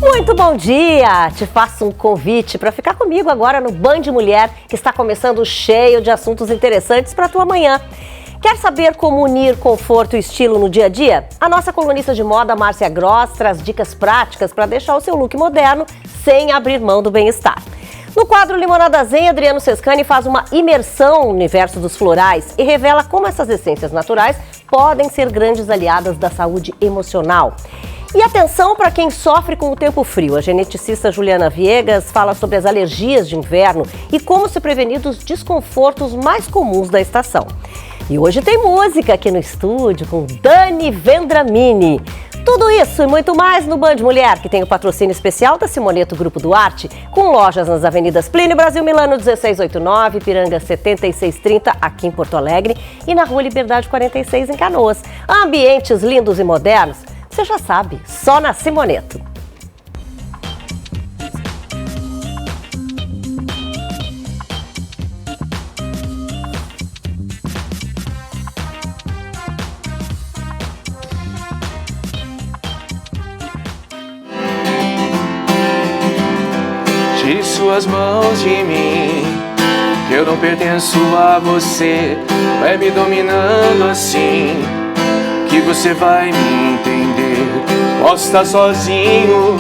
Muito bom dia! Te faço um convite para ficar comigo agora no Band Mulher, que está começando cheio de assuntos interessantes para a tua manhã. Quer saber como unir conforto e estilo no dia a dia? A nossa colunista de moda, Márcia Gross, traz dicas práticas para deixar o seu look moderno sem abrir mão do bem-estar. No quadro Limonada Zen, Adriano Sescani faz uma imersão no universo dos florais e revela como essas essências naturais podem ser grandes aliadas da saúde emocional. E atenção para quem sofre com o tempo frio. A geneticista Juliana Viegas fala sobre as alergias de inverno e como se prevenir dos desconfortos mais comuns da estação. E hoje tem música aqui no estúdio com Dani Vendramini. Tudo isso e muito mais no Band Mulher, que tem o patrocínio especial da Simoneto Grupo Duarte, com lojas nas avenidas Plínio Brasil Milano 1689, Piranga 7630 aqui em Porto Alegre e na Rua Liberdade 46 em Canoas. Ambientes lindos e modernos, você já sabe, só na Simoneto. De suas mãos de mim, que eu não pertenço a você. Vai me dominando assim, que você vai me entender. Posso estar sozinho,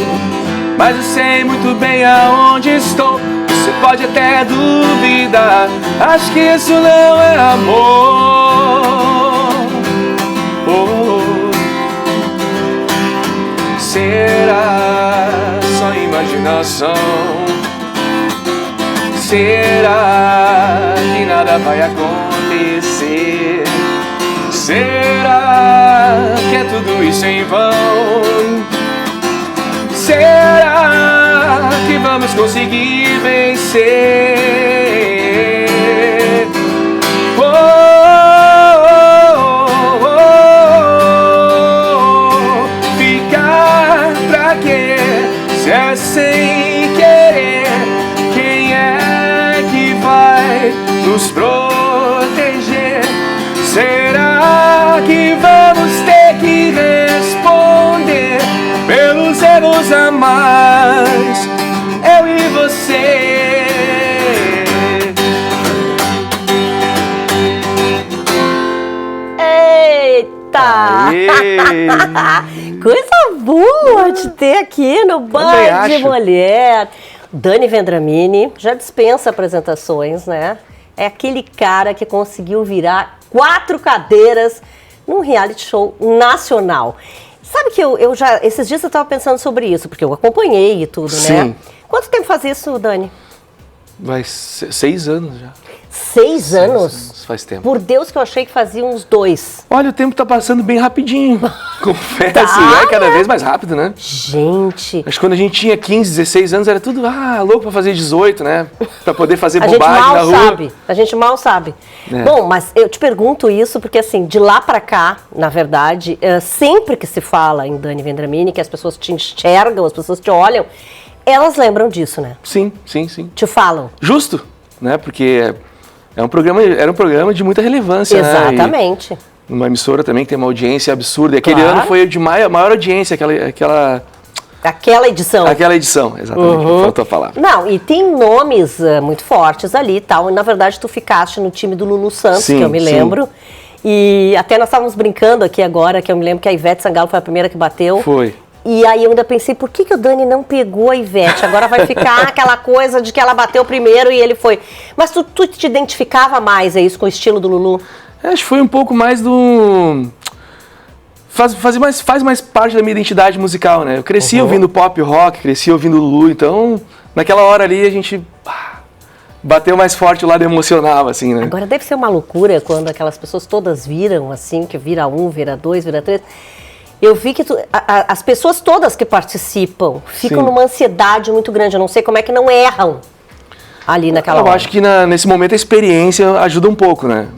mas eu sei muito bem aonde estou. Você pode até duvidar, acho que isso não é amor. Será só imaginação? Será que nada vai acontecer? Será que é tudo isso em vão? Será que vamos conseguir vencer? Ficar pra quê? Se é sem querer, quem é que vai nos proteger? Será que vamos ter que responder pelos erros a mais, eu e você? Eita! Coisa boa te ter aqui no Band Mulher. Dani Vendramini já dispensa apresentações, né? É aquele cara que conseguiu virar 4 cadeiras num reality show nacional. Sabe que eu já, esses dias eu estava pensando sobre isso, porque eu acompanhei e tudo, Sim. né? Quanto tempo faz isso, Dani? Vai 6 anos já. 6 anos? Faz tempo. Por Deus que eu achei que fazia uns 2. Olha, o tempo tá passando bem rapidinho. Confesso, Tá, é cada vez mais rápido, né? Gente, Acho que quando a gente tinha 15, 16 anos era tudo louco pra fazer 18, né? Pra poder fazer a gente bobagem na mal rua. sabe. A gente mal sabe. É. Bom, mas eu te pergunto isso porque, assim, de lá pra cá, na verdade, sempre que se fala em Dani Vendramini, que as pessoas te enxergam, as pessoas te olham, elas lembram disso, né? Sim. Te falam. Justo, né? Porque era um programa de muita relevância, né? Exatamente. E uma emissora também que tem uma audiência absurda. E aquele Claro. ano foi de maior audiência, Aquela edição. aquela edição, exatamente, faltou a palavra. Não, e tem nomes muito fortes ali e tal. E, na verdade, tu ficaste no time do Lulu Santos, Sim, que eu me sim. lembro. E até nós estávamos brincando aqui agora, que eu me lembro que a Ivete Sangalo foi a primeira que bateu. Foi. E aí eu ainda pensei, por que o Dani não pegou a Ivete? Agora vai ficar aquela coisa de que ela bateu primeiro e ele foi. Mas tu te identificava mais, é isso, com o estilo do Lulu? Acho que foi um pouco mais do... Faz mais parte da minha identidade musical, né? Eu cresci ouvindo pop rock, cresci ouvindo Lulu, então naquela hora ali a gente bateu mais forte o lado emocional, assim, né? Agora deve ser uma loucura quando aquelas pessoas todas viram, assim, que vira 1, vira 2, vira 3. Eu vi que as pessoas todas que participam ficam Sim. numa ansiedade muito grande. Eu não sei como é que não erram ali naquela hora. Eu acho que nesse momento a experiência ajuda um pouco, né?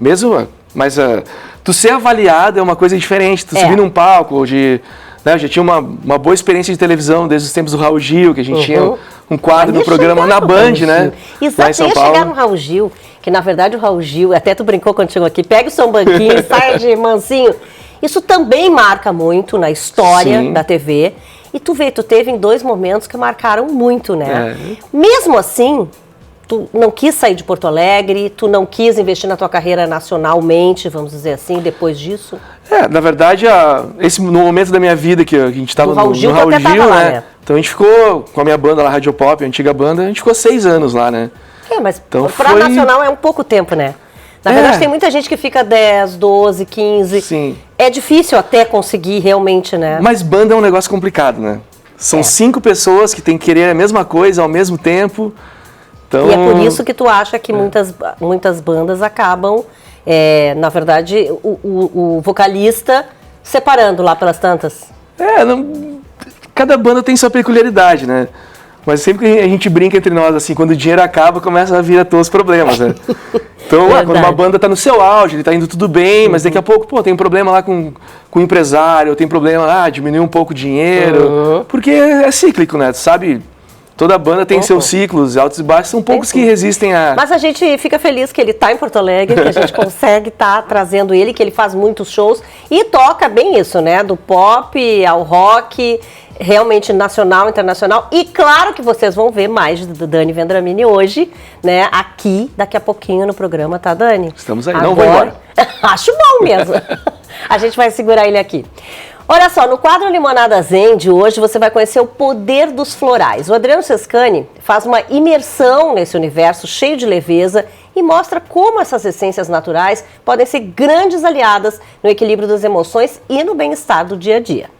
Mas tu ser avaliado é uma coisa diferente. Tu subir num palco, né? Eu já tinha uma boa experiência de televisão desde os tempos do Raul Gil, que a gente tinha um quadro do programa na Band, né? Exato, lá em São ia Paulo. chegar no Raul Gil, que na verdade o Raul Gil, até tu brincou quando chegou aqui, pega o seu banquinho, sai de mansinho. Isso também marca muito na história Sim. da TV. E tu teve em 2 momentos que marcaram muito, né? Mesmo assim, tu não quis sair de Porto Alegre, tu não quis investir na tua carreira nacionalmente, vamos dizer assim, depois disso? Na verdade, no momento da minha vida que a gente estava no Raul Gil, né? Então a gente ficou com a minha banda lá, Radio Pop, a antiga banda, a gente ficou 6 anos lá, né? Mas então pra nacional é um pouco tempo, né? Na verdade, tem muita gente que fica 10, 12, 15. Sim. É difícil até conseguir realmente, né? Mas banda é um negócio complicado, né? São 5 pessoas que têm que querer a mesma coisa ao mesmo tempo. Então... E é por isso que tu acha que muitas bandas acabam, na verdade, o vocalista separando lá pelas tantas. Cada banda tem sua peculiaridade, né? Mas sempre que a gente brinca entre nós, assim, quando o dinheiro acaba, começa a vir a todos os problemas, né? Então, quando uma banda tá no seu auge, ele tá indo tudo bem, mas daqui a pouco, tem um problema lá com o empresário, tem problema, diminuir um pouco o dinheiro, porque é cíclico, né? Tu sabe, toda banda tem seus ciclos, altos e baixos, são poucos que resistem a... Mas a gente fica feliz que ele tá em Porto Alegre, que a gente consegue estar trazendo ele, que ele faz muitos shows e toca bem isso, né? Do pop ao rock... realmente nacional, internacional, e claro que vocês vão ver mais do Dani Vendramini hoje, né, aqui, daqui a pouquinho no programa, tá, Dani? Estamos aí, não vou embora. Acho bom mesmo. A gente vai segurar ele aqui. Olha só, no quadro Limonada Zen de hoje, você vai conhecer o poder dos florais. O Adriano Sescani faz uma imersão nesse universo cheio de leveza e mostra como essas essências naturais podem ser grandes aliadas no equilíbrio das emoções e no bem-estar do dia a dia.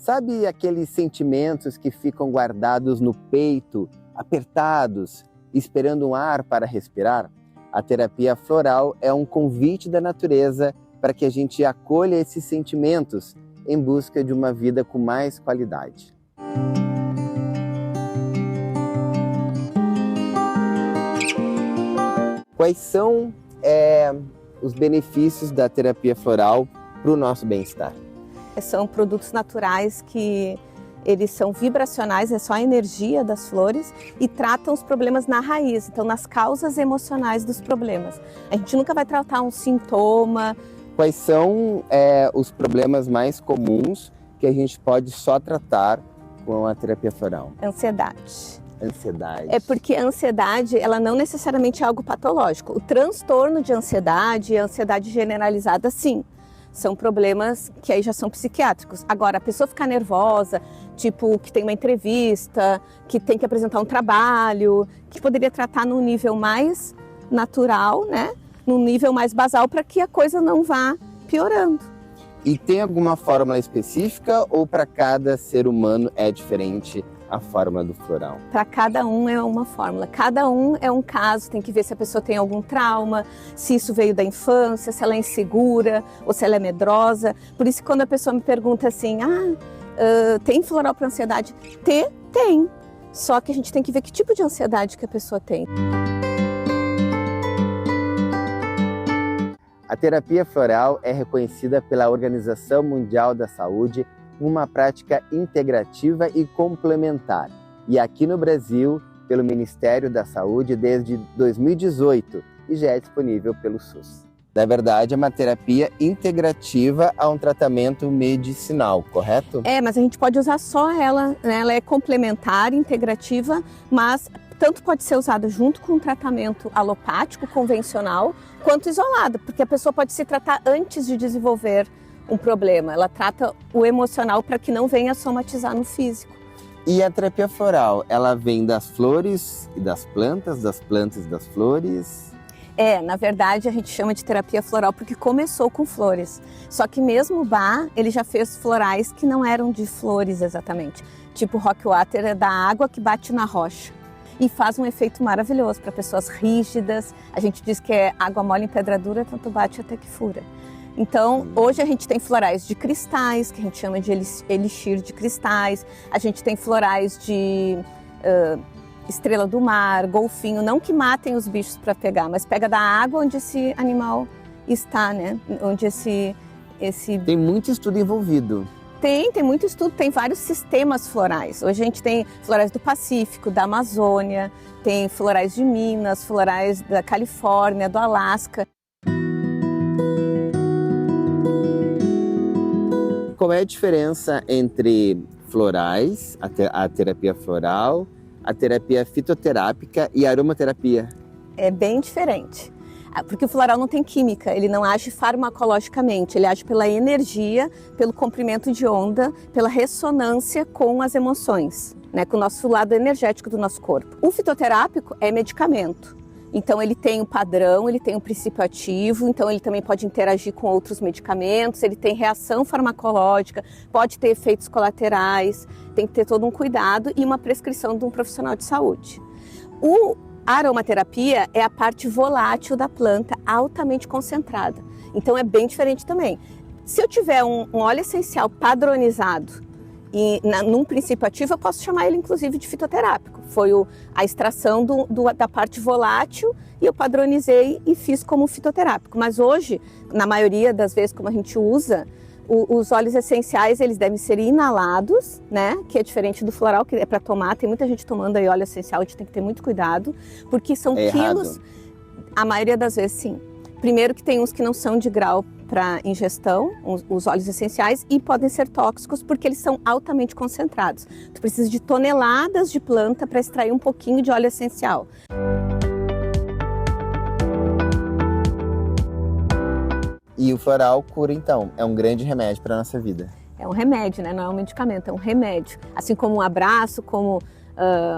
Sabe aqueles sentimentos que ficam guardados no peito, apertados, esperando um ar para respirar? A terapia floral é um convite da natureza para que a gente acolha esses sentimentos em busca de uma vida com mais qualidade. Quais são os benefícios da terapia floral para o nosso bem-estar? São produtos naturais que eles são vibracionais, é só a energia das flores e tratam os problemas na raiz, então nas causas emocionais dos problemas. A gente nunca vai tratar um sintoma. Quais são os problemas mais comuns que a gente pode só tratar com a terapia floral? Ansiedade. Ansiedade. É porque a ansiedade, ela não necessariamente é algo patológico. O transtorno de ansiedade e a ansiedade generalizada, sim. São problemas que aí já são psiquiátricos. Agora, a pessoa ficar nervosa, tipo, que tem uma entrevista, que tem que apresentar um trabalho, que poderia tratar num nível mais natural, né? Num nível mais basal, para que a coisa não vá piorando. E tem alguma fórmula específica ou para cada ser humano é diferente a fórmula do floral? Para cada um é uma fórmula, cada um é um caso, tem que ver se a pessoa tem algum trauma, se isso veio da infância, se ela é insegura ou se ela é medrosa. Por isso que quando a pessoa me pergunta assim, tem floral para ansiedade? Tem, só que a gente tem que ver que tipo de ansiedade que a pessoa tem. A terapia floral é reconhecida pela Organização Mundial da Saúde uma prática integrativa e complementar. E aqui no Brasil, pelo Ministério da Saúde desde 2018 e já é disponível pelo SUS. Na verdade, é uma terapia integrativa a um tratamento medicinal, correto? Mas a gente pode usar só ela, né? Ela é complementar, integrativa, mas tanto pode ser usada junto com um tratamento alopático, convencional, quanto isolada, porque a pessoa pode se tratar antes de desenvolver um problema. Ela trata o emocional para que não venha somatizar no físico. E a terapia floral, ela vem das flores e das plantas e das flores? Na verdade a gente chama de terapia floral porque começou com flores. Só que mesmo o Bach, ele já fez florais que não eram de flores exatamente. Tipo o rock water é da água que bate na rocha. E faz um efeito maravilhoso para pessoas rígidas. A gente diz que é água mole em pedra dura, tanto bate até que fura. Então, hoje a gente tem florais de cristais, que a gente chama de elixir de cristais. A gente tem florais de estrela do mar, golfinho. Não que matem os bichos para pegar, mas pega da água onde esse animal está, né? Onde esse... Tem muito estudo envolvido. Tem muito estudo, tem vários sistemas florais. Hoje a gente tem florais do Pacífico, da Amazônia, tem florais de Minas, florais da Califórnia, do Alasca. qual é a diferença entre florais, a terapia floral, a terapia fitoterápica e a aromaterapia? É bem diferente. Porque o floral não tem química, ele não age farmacologicamente, ele age pela energia, pelo comprimento de onda, pela ressonância com as emoções, né, com o nosso lado energético do nosso corpo. O fitoterápico é medicamento, então ele tem um padrão, ele tem um princípio ativo, então ele também pode interagir com outros medicamentos, ele tem reação farmacológica, pode ter efeitos colaterais, tem que ter todo um cuidado e uma prescrição de um profissional de saúde. A aromaterapia é a parte volátil da planta, altamente concentrada. Então é bem diferente também. Se eu tiver um óleo essencial padronizado e num princípio ativo, eu posso chamar ele inclusive de fitoterápico. Foi a extração da parte volátil e eu padronizei e fiz como fitoterápico. Mas hoje, na maioria das vezes como a gente usa, os óleos essenciais, eles devem ser inalados, né? Que é diferente do floral, que é para tomar. Tem muita gente tomando aí óleo essencial, a gente tem que ter muito cuidado, porque são quilos. A maioria das vezes, sim. Primeiro que tem uns que não são de grau para ingestão, os óleos essenciais, e podem ser tóxicos porque eles são altamente concentrados. Tu precisa de toneladas de planta para extrair um pouquinho de óleo essencial. E o floral cura, então, é um grande remédio para a nossa vida. É um remédio, né? Não é um medicamento, é um remédio. Assim como um abraço, como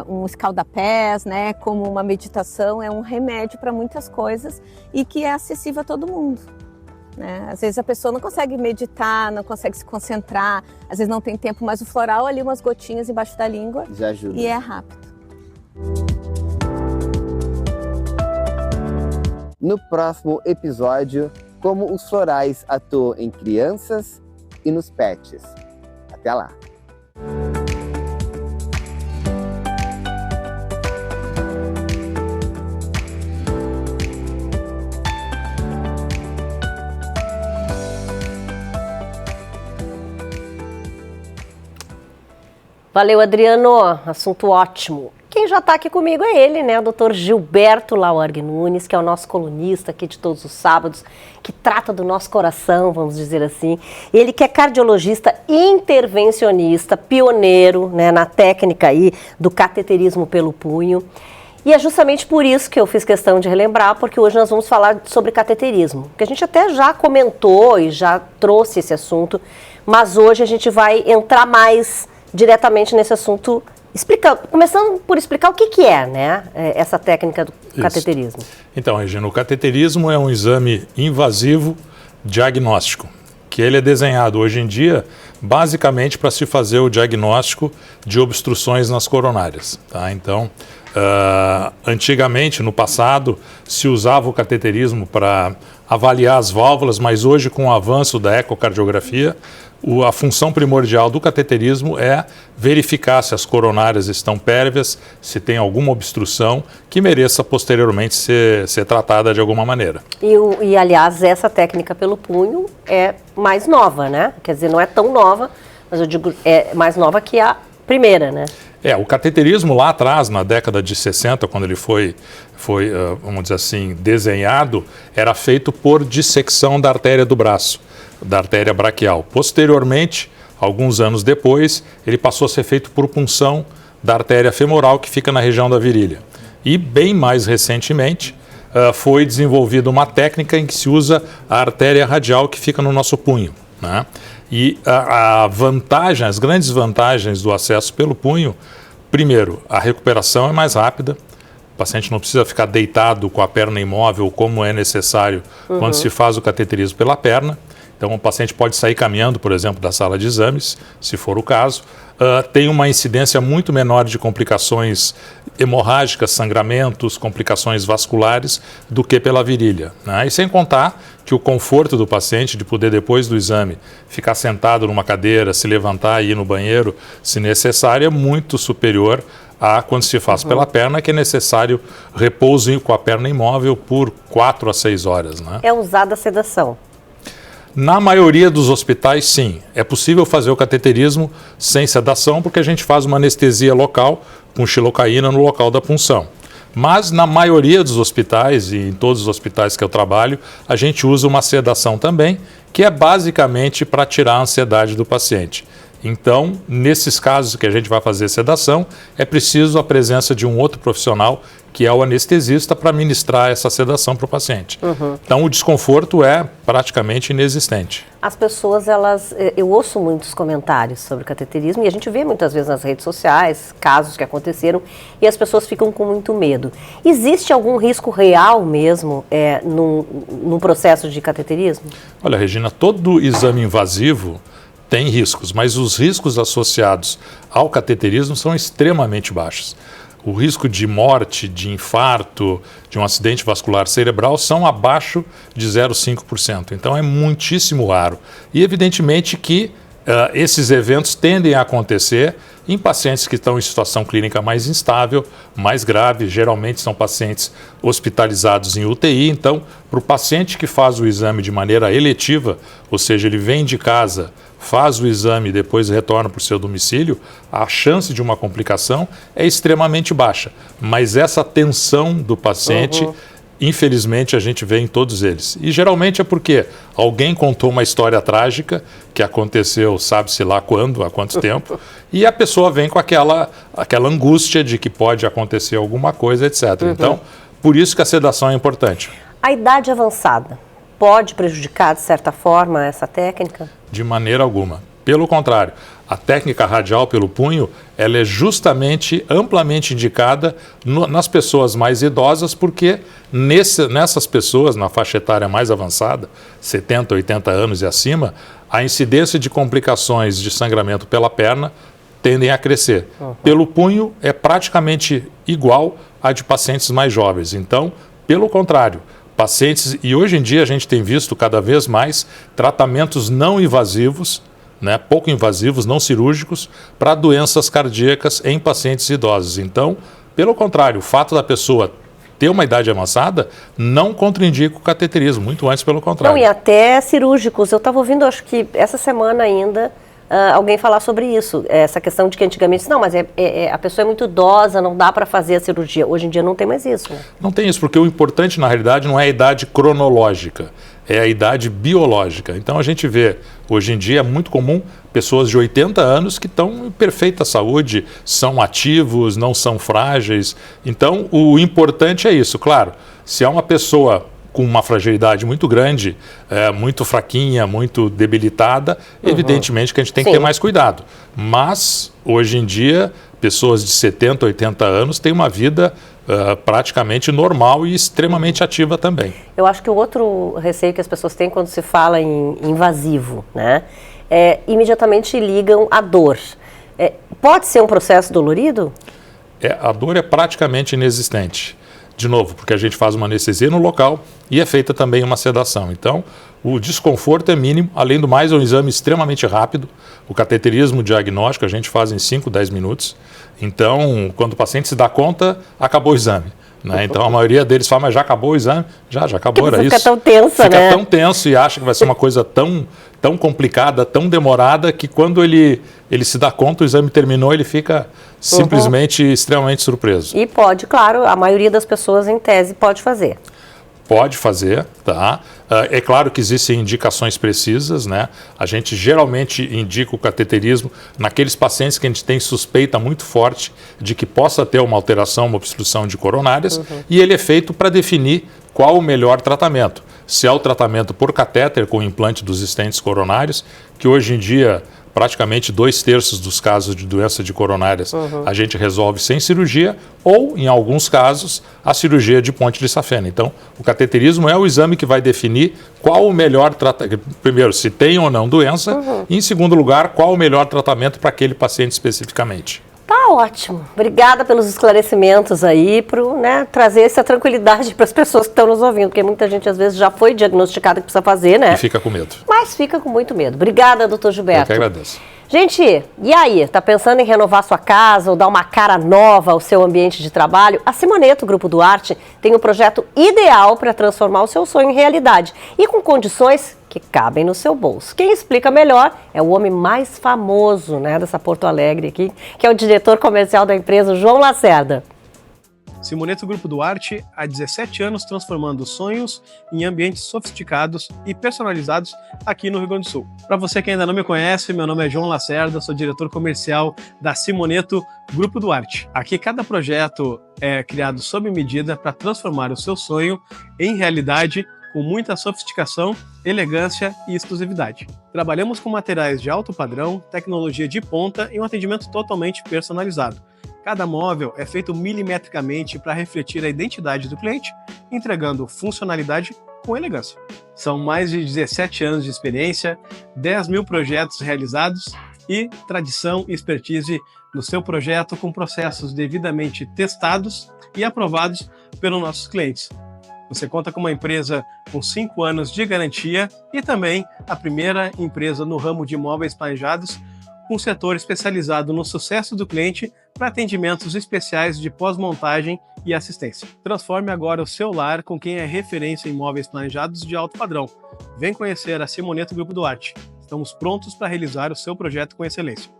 um escaldapés, né? Como uma meditação, é um remédio para muitas coisas e que é acessível a todo mundo. Né? Às vezes a pessoa não consegue meditar, não consegue se concentrar, às vezes não tem tempo, mas o floral ali, umas gotinhas embaixo da língua, já ajuda. E é rápido. No próximo episódio, como os florais atuam em crianças e nos pets. Até lá! Valeu, Adriano. Assunto ótimo. Quem já está aqui comigo é ele, né? O Dr. Gilberto Laorgue Nunes, que é o nosso colunista aqui de todos os sábados, que trata do nosso coração, vamos dizer assim. Ele que é cardiologista intervencionista, pioneiro, né, na técnica aí do cateterismo pelo punho. E é justamente por isso que eu fiz questão de relembrar, porque hoje nós vamos falar sobre cateterismo, que a gente até já comentou e já trouxe esse assunto, mas hoje a gente vai entrar mais diretamente nesse assunto, começando por explicar o que é, né, essa técnica do cateterismo. Então, Regina, o cateterismo é um exame invasivo diagnóstico, que ele é desenhado hoje em dia basicamente para se fazer o diagnóstico de obstruções nas coronárias. Tá? Então, antigamente, no passado, se usava o cateterismo para avaliar as válvulas, mas hoje, com o avanço da ecocardiografia, a função primordial do cateterismo é verificar se as coronárias estão pérvias, se tem alguma obstrução que mereça posteriormente ser tratada de alguma maneira. E, aliás, essa técnica pelo punho é mais nova, né? Quer dizer, não é tão nova, mas eu digo, é mais nova que a primeira, né? O cateterismo lá atrás, na década de 60, quando ele foi vamos dizer assim, desenhado, era feito por dissecção da artéria do braço, da artéria braquial. Posteriormente, alguns anos depois, ele passou a ser feito por punção da artéria femoral, que fica na região da virilha. E bem mais recentemente, foi desenvolvida uma técnica em que se usa a artéria radial, que fica no nosso punho, né? E as grandes vantagens do acesso pelo punho, primeiro, a recuperação é mais rápida, o paciente não precisa ficar deitado com a perna imóvel como é necessário quando se faz o cateterismo pela perna. Então o paciente pode sair caminhando, por exemplo, da sala de exames, se for o caso. Tem uma incidência muito menor de complicações hemorrágicas, sangramentos, complicações vasculares do que pela virilha, né? E sem contar que o conforto do paciente de poder, depois do exame, ficar sentado numa cadeira, se levantar e ir no banheiro, se necessário, é muito superior a quando se faz pela perna, que é necessário repouso com a perna imóvel por 4 a 6 horas, né? É usada a sedação? Na maioria dos hospitais, sim. É possível fazer o cateterismo sem sedação, porque a gente faz uma anestesia local com xilocaína no local da punção. Mas na maioria dos hospitais e em todos os hospitais que eu trabalho, a gente usa uma sedação também, que é basicamente para tirar a ansiedade do paciente. Então, nesses casos que a gente vai fazer sedação, é preciso a presença de um outro profissional, que é o anestesista, para ministrar essa sedação para o paciente. Então, o desconforto é praticamente inexistente. As pessoas, eu ouço muitos comentários sobre cateterismo e a gente vê muitas vezes nas redes sociais casos que aconteceram e as pessoas ficam com muito medo. Existe algum risco real mesmo num processo de cateterismo? Olha, Regina, todo exame invasivo tem riscos, mas os riscos associados ao cateterismo são extremamente baixos. O risco de morte, de infarto, de um acidente vascular cerebral são abaixo de 0,5%. Então é muitíssimo raro. E evidentemente que esses eventos tendem a acontecer em pacientes que estão em situação clínica mais instável, mais grave. Geralmente são pacientes hospitalizados em UTI. Então, para o paciente que faz o exame de maneira eletiva, ou seja, ele vem de casa, faz o exame e depois retorna para o seu domicílio, a chance de uma complicação é extremamente baixa. Mas essa tensão do paciente, infelizmente, a gente vê em todos eles. E geralmente é porque alguém contou uma história trágica que aconteceu, sabe-se lá quando, há quanto tempo, e a pessoa vem com aquela angústia de que pode acontecer alguma coisa, etc. Então, por isso que a sedação é importante. A idade avançada pode prejudicar, de certa forma, essa técnica? De maneira alguma. Pelo contrário, a técnica radial pelo punho, ela é justamente amplamente indicada nas pessoas mais idosas, porque nessas pessoas, na faixa etária mais avançada, 70, 80 anos e acima, a incidência de complicações de sangramento pela perna tendem a crescer. Pelo punho, é praticamente igual à de pacientes mais jovens. Então, pelo contrário, pacientes, e hoje em dia a gente tem visto cada vez mais tratamentos não invasivos, pouco invasivos, não cirúrgicos, para doenças cardíacas em pacientes idosos. Então, pelo contrário, o fato da pessoa ter uma idade avançada não contraindica o cateterismo, muito antes pelo contrário. Não, e até cirúrgicos. Eu estava ouvindo, acho que essa semana ainda, alguém falar sobre isso, essa questão de que antigamente, não, mas a pessoa é muito idosa, não dá para fazer a cirurgia. Hoje em dia não tem mais isso. Né? Não tem isso, porque o importante na realidade não é a idade cronológica, é a idade biológica. Então a gente vê, hoje em dia é muito comum pessoas de 80 anos que estão em perfeita saúde, são ativos, não são frágeis. Então o importante é isso, claro, se é uma pessoa com uma fragilidade muito grande, muito fraquinha, muito debilitada, evidentemente que a gente tem que ter mais cuidado. Mas, hoje em dia, pessoas de 70, 80 anos têm uma vida praticamente normal e extremamente ativa também. Eu acho que o outro receio que as pessoas têm quando se fala em invasivo, imediatamente ligam à dor. Pode ser um processo dolorido? A dor é praticamente inexistente. De novo, porque a gente faz uma anestesia no local e é feita também uma sedação. Então, o desconforto é mínimo. Além do mais, é um exame extremamente rápido. O cateterismo diagnóstico a gente faz em 5, 10 minutos. Então, quando o paciente se dá conta, acabou o exame. Então, a maioria deles fala, mas já acabou o exame? Já acabou, era isso. Fica tão tensa, Fica tão tenso e acha que vai ser uma coisa tão complicada, tão demorada, que quando ele se dá conta, o exame terminou, ele fica simplesmente extremamente surpreso. E pode, claro, a maioria das pessoas em tese pode fazer. Pode fazer, tá? É claro que existem indicações precisas, A gente geralmente indica o cateterismo naqueles pacientes que a gente tem suspeita muito forte de que possa ter uma alteração, uma obstrução de coronárias, e ele é feito para definir qual o melhor tratamento. Se é o tratamento por catéter com implante dos estentes coronários, que hoje em dia praticamente 2/3 dos casos de doença de coronárias a gente resolve sem cirurgia, ou, em alguns casos, a cirurgia de ponte de safena. Então, o cateterismo é o exame que vai definir qual o melhor tratamento. Primeiro, se tem ou não doença, e, em segundo lugar, qual o melhor tratamento para aquele paciente especificamente. Tá ótimo. Obrigada pelos esclarecimentos aí, por trazer essa tranquilidade para as pessoas que estão nos ouvindo, porque muita gente às vezes já foi diagnosticada que precisa fazer, E fica com medo. Mas fica com muito medo. Obrigada, doutor Gilberto. Eu que agradeço. Gente, e aí? Tá pensando em renovar sua casa ou dar uma cara nova ao seu ambiente de trabalho? A Simoneto Grupo Duarte tem o projeto ideal para transformar o seu sonho em realidade e com condições que cabem no seu bolso. Quem explica melhor é o homem mais famoso dessa Porto Alegre aqui, que é o diretor comercial da empresa, João Lacerda. Simoneto Grupo Duarte, há 17 anos transformando sonhos em ambientes sofisticados e personalizados aqui no Rio Grande do Sul. Para você que ainda não me conhece, meu nome é João Lacerda, sou diretor comercial da Simoneto Grupo Duarte. Aqui cada projeto é criado sob medida para transformar o seu sonho em realidade com muita sofisticação, elegância e exclusividade. Trabalhamos com materiais de alto padrão, tecnologia de ponta e um atendimento totalmente personalizado. Cada móvel é feito milimetricamente para refletir a identidade do cliente, entregando funcionalidade com elegância. São mais de 17 anos de experiência, 10 mil projetos realizados e tradição e expertise no seu projeto com processos devidamente testados e aprovados pelos nossos clientes. Você conta com uma empresa com 5 anos de garantia e também a primeira empresa no ramo de imóveis planejados com um setor especializado no sucesso do cliente para atendimentos especiais de pós-montagem e assistência. Transforme agora o seu lar com quem é referência em imóveis planejados de alto padrão. Vem conhecer a Simoneto Grupo Duarte. Estamos prontos para realizar o seu projeto com excelência.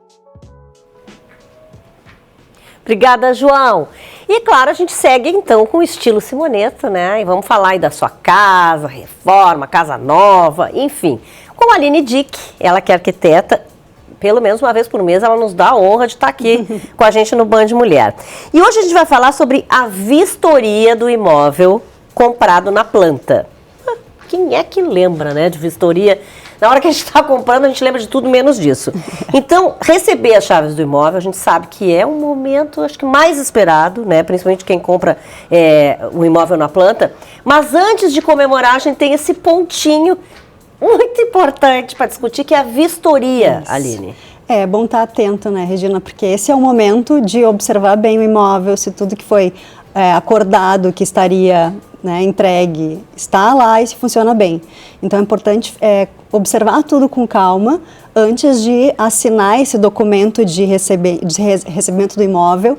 Obrigada, João. E claro, a gente segue então com o estilo Simoneto, né? E vamos falar aí da sua casa, reforma, casa nova, enfim. Com a Aline Dick, ela que é arquiteta, pelo menos uma vez por mês ela nos dá a honra de estar aqui com a gente no Band Mulher. E hoje a gente vai falar sobre a vistoria do imóvel comprado na planta. Quem é que lembra, né, de vistoria? Na hora que a gente está comprando, a gente lembra de tudo menos disso. Então, receber as chaves do imóvel, a gente sabe que é um momento, acho que mais esperado, né? Principalmente quem compra o imóvel na planta. Mas antes de comemorar, a gente tem esse pontinho muito importante para discutir, que é a vistoria, isso. Aline. É bom estar atento, né, Regina? Porque esse é o momento de observar bem o imóvel, se tudo que foi acordado, que estaria, né, entregue, está lá e se funciona bem. Então é importante observar tudo com calma antes de assinar esse documento de recebimento do imóvel,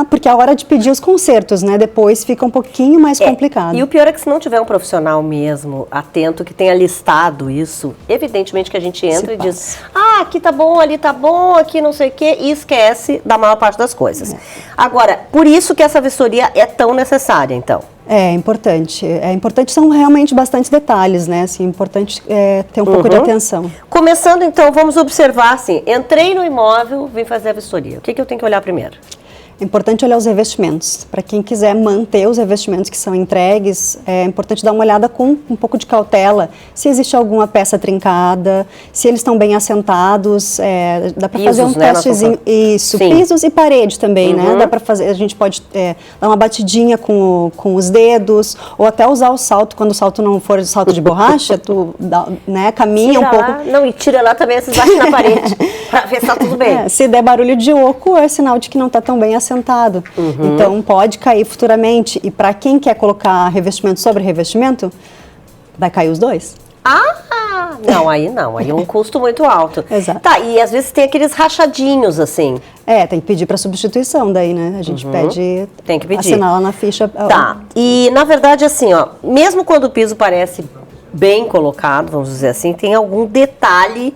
porque é a hora de pedir os consertos, né? Depois fica um pouquinho mais complicado. E o pior é que se não tiver um profissional mesmo atento, que tenha listado isso, evidentemente que a gente entra e diz, aqui tá bom, ali tá bom, aqui não sei o quê, e esquece da maior parte das coisas. Agora, por isso que essa vistoria é tão necessária, então. É importante. São realmente bastantes detalhes, né? Assim, é importante ter um pouco de atenção. Começando, então, vamos observar, assim, entrei no imóvel, vim fazer a vistoria. O que eu tenho que olhar primeiro? É importante olhar os revestimentos. Para quem quiser manter os revestimentos que são entregues, é importante dar uma olhada com um pouco de cautela, se existe alguma peça trincada, se eles estão bem assentados, dá para fazer um testezinho. Isso, sim. Pisos e parede também, né? Dá para fazer, a gente pode dar uma batidinha com os dedos, ou até usar o salto, quando o salto não for salto de borracha, tu caminha um pouco. Lá. Não, e tira lá também esses baixos na parede, para ver se está tudo bem. Se der barulho de oco, é sinal de que não está tão bem assentado. Então pode cair futuramente, e para quem quer colocar revestimento sobre revestimento, vai cair os dois. Não, aí é um custo muito alto. Exato. Tá, e às vezes tem aqueles rachadinhos assim. Tem que pedir para substituição daí, né? A gente tem que pedir. Assinar lá na ficha. Tá, e na verdade assim, ó, mesmo quando o piso parece bem colocado, vamos dizer assim, tem algum detalhe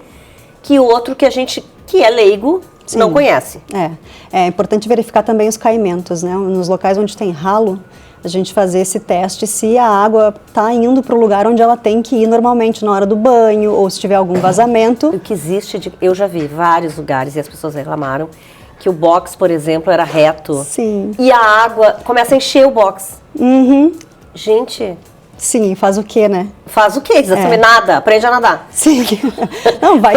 que outro que a gente, que é leigo, sim, não conhece. É importante verificar também os caimentos, né? Nos locais onde tem ralo, a gente fazer esse teste se a água está indo para o lugar onde ela tem que ir normalmente, na hora do banho, ou se tiver algum vazamento. O que existe, eu já vi vários lugares e as pessoas reclamaram que o box, por exemplo, era reto. Sim. E a água começa a encher o box. Gente... Sim, faz o quê, né? Faz o quê? Exatamente nada, aprende a nadar. Sim. Não, vai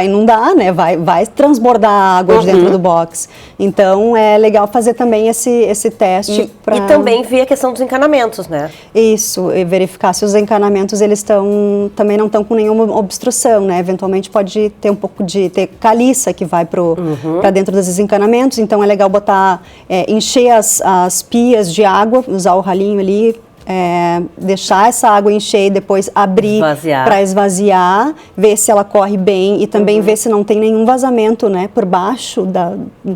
inundar, né? Vai transbordar a água de dentro do box. Então, é legal fazer também esse teste. E também ver a questão dos encanamentos, né? Isso, e verificar se os encanamentos, eles também não estão com nenhuma obstrução, né? Eventualmente pode ter um pouco ter caliça que vai para dentro desses encanamentos. Então, é legal encher as pias de água, usar o ralinho ali, deixar essa água encher e depois abrir para esvaziar, ver se ela corre bem e também ver se não tem nenhum vazamento, né, por baixo,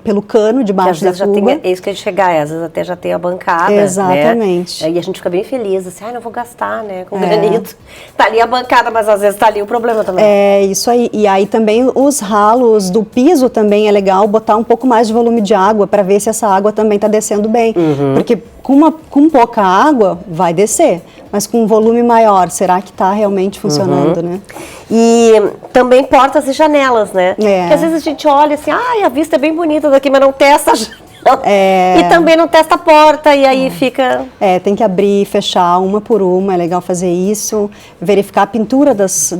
pelo cano de baixo da tuba. É isso que a gente chegar, às vezes até já tem a bancada, exatamente. Né? E a gente fica bem feliz, assim, não vou gastar, né, com granito. Tá ali a bancada, mas às vezes tá ali o problema também. É, isso aí. E aí também os ralos do piso também é legal botar um pouco mais de volume de água para ver se essa água também tá descendo bem. Porque com pouca água vai descer, mas com um volume maior, será que está realmente funcionando, né? E também portas e janelas, né? Porque às vezes a gente olha assim, a vista é bem bonita daqui, mas não testa a janela. E também não testa a porta, e aí fica... tem que abrir e fechar uma por uma, é legal fazer isso, verificar a pintura das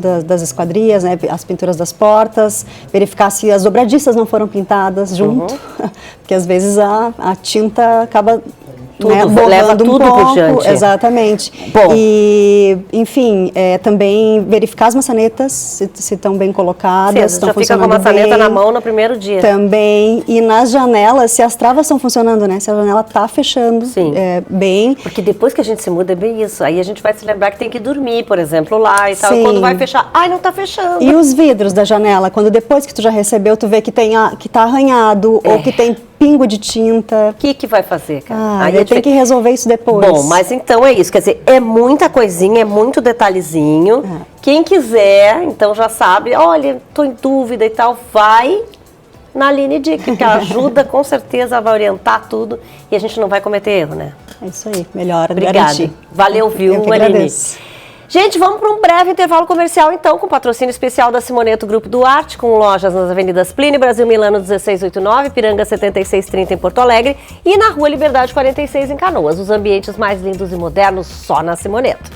esquadrias, né? As pinturas das portas, verificar se as dobradiças não foram pintadas junto, porque às vezes a tinta acaba... leva tudo por diante. Exatamente. Bom. E, enfim, também verificar as maçanetas, se estão bem colocadas, estão funcionando bem. Já fica com a maçaneta na mão no primeiro dia. Também. E nas janelas, se as travas estão funcionando, né? Se a janela está fechando bem. Porque depois que a gente se muda é bem isso. Aí a gente vai se lembrar que tem que dormir, por exemplo, lá e tal. E quando vai fechar, não está fechando. E os vidros da janela, quando depois que tu já recebeu, tu vê que tá arranhado ou que tem pingo de tinta. O que vai fazer, cara? Aí tem que resolver isso depois. Bom, mas então é isso. Quer dizer, é muita coisinha, é muito detalhezinho. Quem quiser, então já sabe, olha, tô em dúvida e tal, vai na Aline Dick, que ajuda, com certeza vai orientar tudo e a gente não vai cometer erro, né? É isso aí, melhor Obrigada. Garantir. Valeu, viu, Eu que Aline? agradeço. Gente, vamos para um breve intervalo comercial, então, com patrocínio especial da Simoneto Grupo Duarte, com lojas nas avenidas Plínio, Brasil Milano 1689, Piranga 7630 em Porto Alegre e na Rua Liberdade 46 em Canoas. Os ambientes mais lindos e modernos só na Simoneto.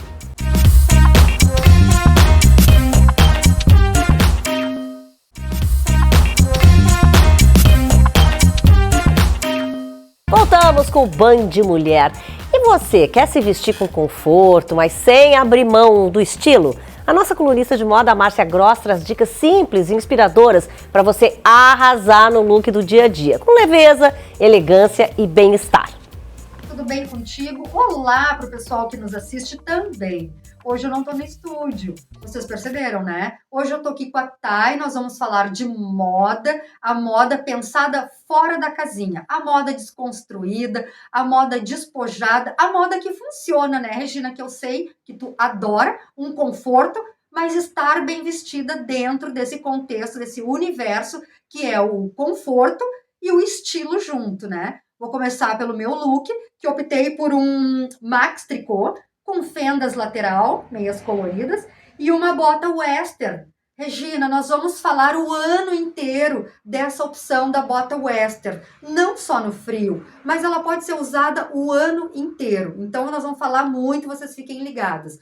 Voltamos com o Band Mulher. E você, quer se vestir com conforto, mas sem abrir mão do estilo? A nossa colunista de moda, a Márcia Gross, traz dicas simples e inspiradoras para você arrasar no look do dia a dia, com leveza, elegância e bem-estar. Tudo bem contigo? Olá para o pessoal que nos assiste também. Hoje eu não tô no estúdio, vocês perceberam, né? Hoje eu tô aqui com a Thay, nós vamos falar de moda, a moda pensada fora da casinha, a moda desconstruída, a moda despojada, a moda que funciona, né, Regina? Que eu sei que tu adora, um conforto, mas estar bem vestida dentro desse contexto, desse universo que é o conforto e o estilo junto, né? Vou começar pelo meu look, que optei por um Max Tricô, com fendas lateral, meias coloridas, e uma bota western. Regina, nós vamos falar o ano inteiro dessa opção da bota western, não só no frio, mas ela pode ser usada o ano inteiro. Então nós vamos falar muito, vocês fiquem ligadas.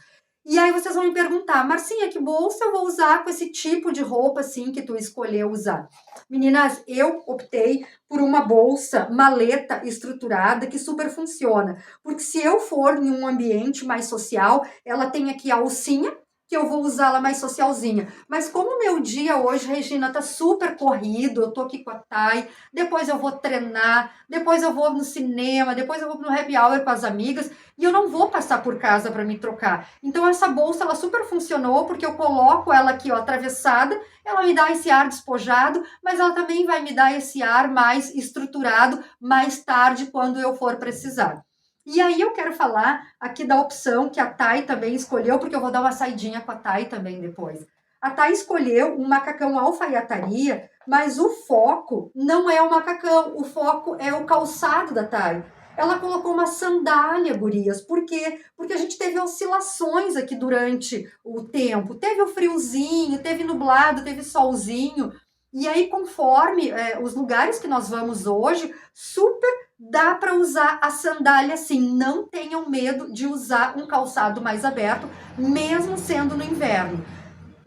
E aí vocês vão me perguntar, Marcinha, que bolsa eu vou usar com esse tipo de roupa assim que tu escolheu usar? Meninas, eu optei por uma bolsa, maleta estruturada que super funciona. Porque se eu for em um ambiente mais social, ela tem aqui a alcinha, que eu vou usá-la mais socialzinha. Mas como o meu dia hoje, Regina, tá super corrido, eu tô aqui com a Thay, depois eu vou treinar, depois eu vou no cinema, depois eu vou no happy hour com as amigas, e eu não vou passar por casa para me trocar. Então essa bolsa, ela super funcionou, porque eu coloco ela aqui, ó, atravessada, ela me dá esse ar despojado, mas ela também vai me dar esse ar mais estruturado mais tarde, quando eu for precisar. E aí eu quero falar aqui da opção que a Thay também escolheu, porque eu vou dar uma saidinha com a Thay também depois. A Thay escolheu um macacão alfaiataria, mas o foco não é o macacão, o foco é o calçado da Thay. Ela colocou uma sandália, gurias. Por quê? Porque a gente teve oscilações aqui durante o tempo. Teve o friozinho, teve nublado, teve solzinho. E aí, conforme os lugares que nós vamos hoje, super dá para usar a sandália sim. Não tenham medo de usar um calçado mais aberto, mesmo sendo no inverno.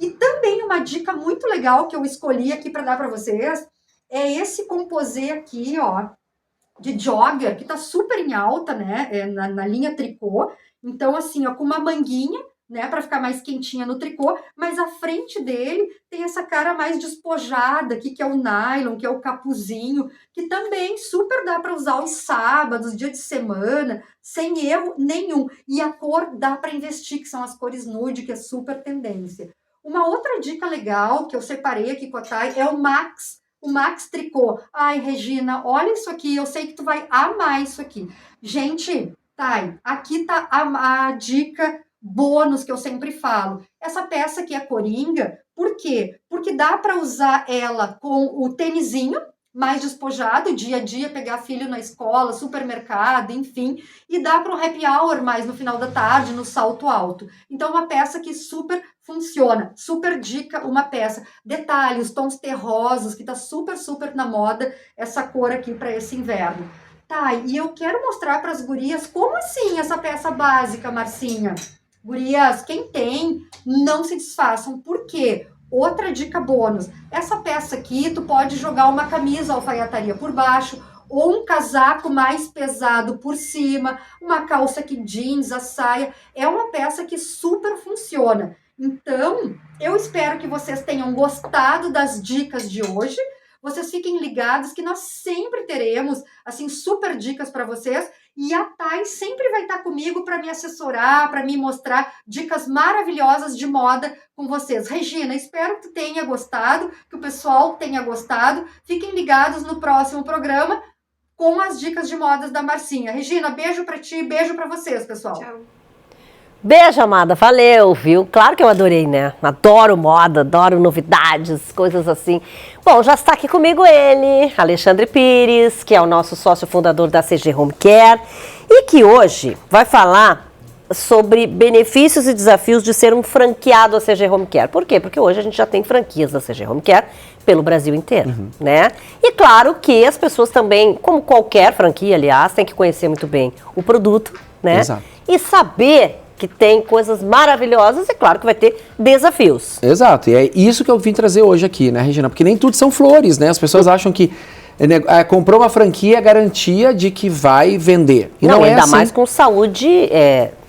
E também uma dica muito legal que eu escolhi aqui para dar para vocês é esse composê aqui, ó, de jogger, que tá super em alta, né, na linha tricô. Então, assim, ó, com uma manguinha, né, para ficar mais quentinha no tricô, mas a frente dele tem essa cara mais despojada aqui, que é o nylon, que é o capuzinho, que também super dá para usar os sábados, dia de semana, sem erro nenhum. E a cor dá para investir, que são as cores nude, que é super tendência. Uma outra dica legal que eu separei aqui com a Thay é o Max Tricô. Ai, Regina, olha isso aqui, eu sei que tu vai amar isso aqui. Gente, Thay, aqui tá a dica bônus que eu sempre falo. Essa peça aqui é coringa, por quê? Porque dá para usar ela com o tênisinho mais despojado, dia a dia, pegar filho na escola, supermercado, enfim, e dá para um happy hour mais no final da tarde, no salto alto. Então, uma peça que super funciona, super dica, uma peça. Detalhe, os tons terrosos, que tá super, super na moda, essa cor aqui para esse inverno. Tá, e eu quero mostrar para as gurias como assim essa peça básica, Marcinha. Gurias, quem tem, não se desfaçam. Por quê? Outra dica bônus. Essa peça aqui, tu pode jogar uma camisa alfaiataria por baixo, ou um casaco mais pesado por cima, uma calça que jeans, a saia. É uma peça que super funciona. Então, eu espero que vocês tenham gostado das dicas de hoje. Vocês fiquem ligados que nós sempre teremos, assim, super dicas para vocês. E a Thay sempre vai estar comigo para me assessorar, para me mostrar dicas maravilhosas de moda com vocês. Regina, espero que tu tenha gostado, que o pessoal tenha gostado. Fiquem ligados no próximo programa com as dicas de modas da Marcinha. Regina, beijo para ti, beijo para vocês, pessoal. Tchau. Beijo, amada. Valeu, viu? Claro que eu adorei, né? Adoro moda, adoro novidades, coisas assim. Bom, já está aqui comigo ele, Alexandre Pires, que é o nosso sócio fundador da CG Home Care e que hoje vai falar sobre benefícios e desafios de ser um franqueado da CG Home Care. Por quê? Porque hoje a gente já tem franquias da CG Home Care pelo Brasil inteiro, né? E claro que as pessoas também, como qualquer franquia, aliás, tem que conhecer muito bem o produto, né? Exato. E saber que tem coisas maravilhosas e claro que vai ter desafios. Exato, e é isso que eu vim trazer hoje aqui, né, Regina? Porque nem tudo são flores, né? As pessoas acham que comprou uma franquia é garantia de que vai vender. E não é ainda assim. mais com saúde,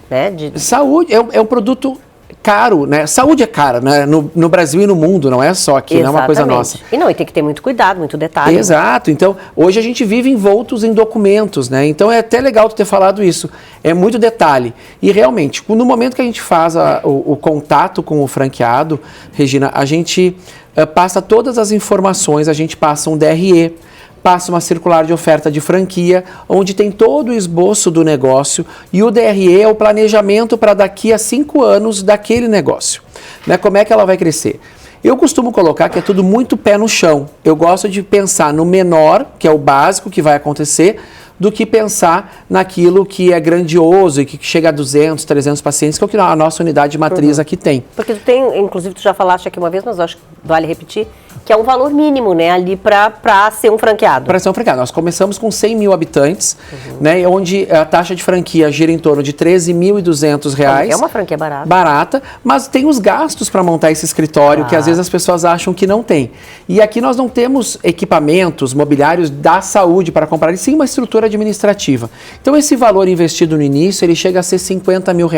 né? Saúde é um produto caro, né? Saúde é cara, né? No Brasil e no mundo, não é só aqui, Exatamente. não é uma coisa nossa. E tem que ter muito cuidado, muito detalhe. Exato, então hoje a gente vive envoltos em documentos, né? Então é até legal tu ter falado isso, é muito detalhe. E realmente, no momento que a gente faz o contato com o franqueado, Regina, a gente passa todas as informações, a gente passa um DRE, passa uma circular de oferta de franquia, onde tem todo o esboço do negócio e o DRE é o planejamento para daqui a 5 anos daquele negócio. Né? Como é que ela vai crescer? Eu costumo colocar que é tudo muito pé no chão. Eu gosto de pensar no menor, que é o básico que vai acontecer, do que pensar naquilo que é grandioso e que chega a 200, 300 pacientes, que é o que a nossa unidade matriz aqui tem. Porque tu tem, inclusive tu já falaste aqui uma vez, mas eu acho que vale repetir, que é um valor mínimo, né, ali para ser um franqueado. Para ser um franqueado. Nós começamos com 100 mil habitantes, né, onde a taxa de franquia gira em torno de R$13.200. É uma franquia barata. Barata, mas tem os gastos para montar esse escritório, que às vezes as pessoas acham que não tem. E aqui nós não temos equipamentos, mobiliários da saúde para comprar, e sim uma estrutura administrativa. Então esse valor investido no início, ele chega a ser R$50 mil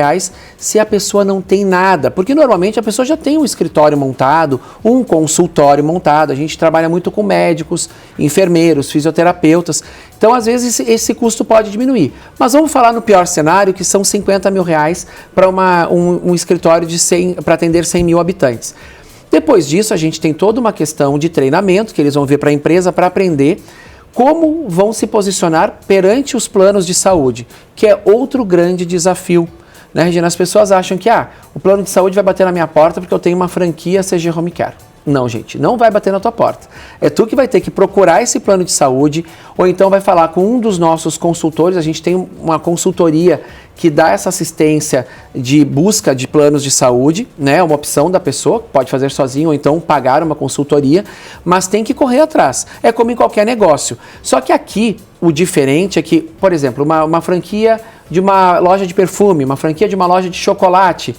se a pessoa não tem nada, porque normalmente a pessoa já tem um escritório montado, um consultório montado, a gente trabalha muito com médicos, enfermeiros, fisioterapeutas, então às vezes esse custo pode diminuir. Mas vamos falar no pior cenário, que são R$50 mil para um escritório para atender 100 mil habitantes. Depois disso, a gente tem toda uma questão de treinamento, que eles vão ver para a empresa para aprender como vão se posicionar perante os planos de saúde, que é outro grande desafio. Né, Regina? As pessoas acham que o plano de saúde vai bater na minha porta porque eu tenho uma franquia CG Home Care. Não, gente, não vai bater na tua porta. É tu que vai ter que procurar esse plano de saúde ou então vai falar com um dos nossos consultores. A gente tem uma consultoria que dá essa assistência de busca de planos de saúde, né? Uma opção da pessoa, pode fazer sozinho ou então pagar uma consultoria, mas tem que correr atrás. É como em qualquer negócio. Só que aqui, o diferente é que, por exemplo, uma franquia de uma loja de perfume, uma franquia de uma loja de chocolate,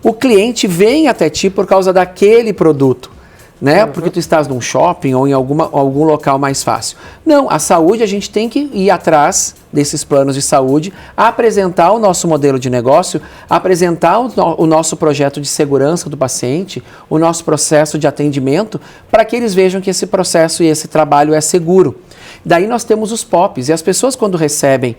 o cliente vem até ti por causa daquele produto. né? Porque tu estás num shopping ou em algum local mais fácil. Não, a saúde a gente tem que ir atrás desses planos de saúde, apresentar o nosso modelo de negócio, apresentar o nosso projeto de segurança do paciente, o nosso processo de atendimento, para que eles vejam que esse processo e esse trabalho é seguro. Daí nós temos os POPs, e as pessoas quando recebem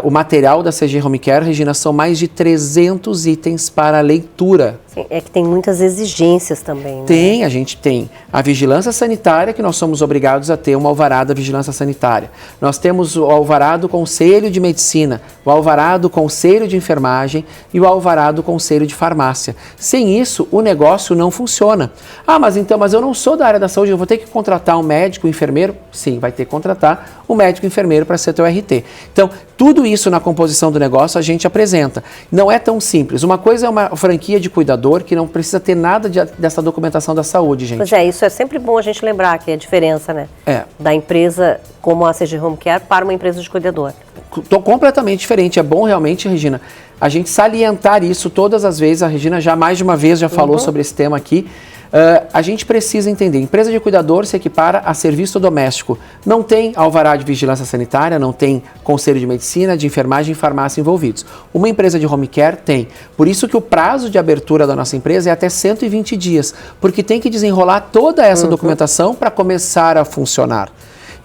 o material da CG Home Care, Regina, são mais de 300 itens para leitura. Sim, é que tem muitas exigências também, né? Tem, a gente tem a vigilância sanitária, que nós somos obrigados a ter um alvará da vigilância sanitária. Nós temos o alvará do Conselho de Medicina, o alvará do Conselho de Enfermagem e o alvará do Conselho de Farmácia. Sem isso, o negócio não funciona. Ah, mas eu não sou da área da saúde, eu vou ter que contratar um médico, um enfermeiro? Sim, vai ter que contratar um médico, um enfermeiro para ser teu RT. Então, tudo isso na composição do negócio a gente apresenta. Não é tão simples. Uma coisa é uma franquia de cuidador que não precisa ter nada dessa documentação da saúde, gente. Pois é, isso é sempre bom a gente lembrar que é a diferença, né? Da empresa como a CG Home Care para uma empresa de cuidador. Completamente diferente. É bom realmente, Regina, a gente salientar isso todas as vezes. A Regina já mais de uma vez já falou sobre esse tema aqui. A gente precisa entender, empresa de cuidador se equipara a serviço doméstico. Não tem alvará de vigilância sanitária, não tem conselho de medicina, de enfermagem e farmácia envolvidos. Uma empresa de home care tem. Por isso que o prazo de abertura da nossa empresa é até 120 dias, porque tem que desenrolar toda essa documentação para começar a funcionar.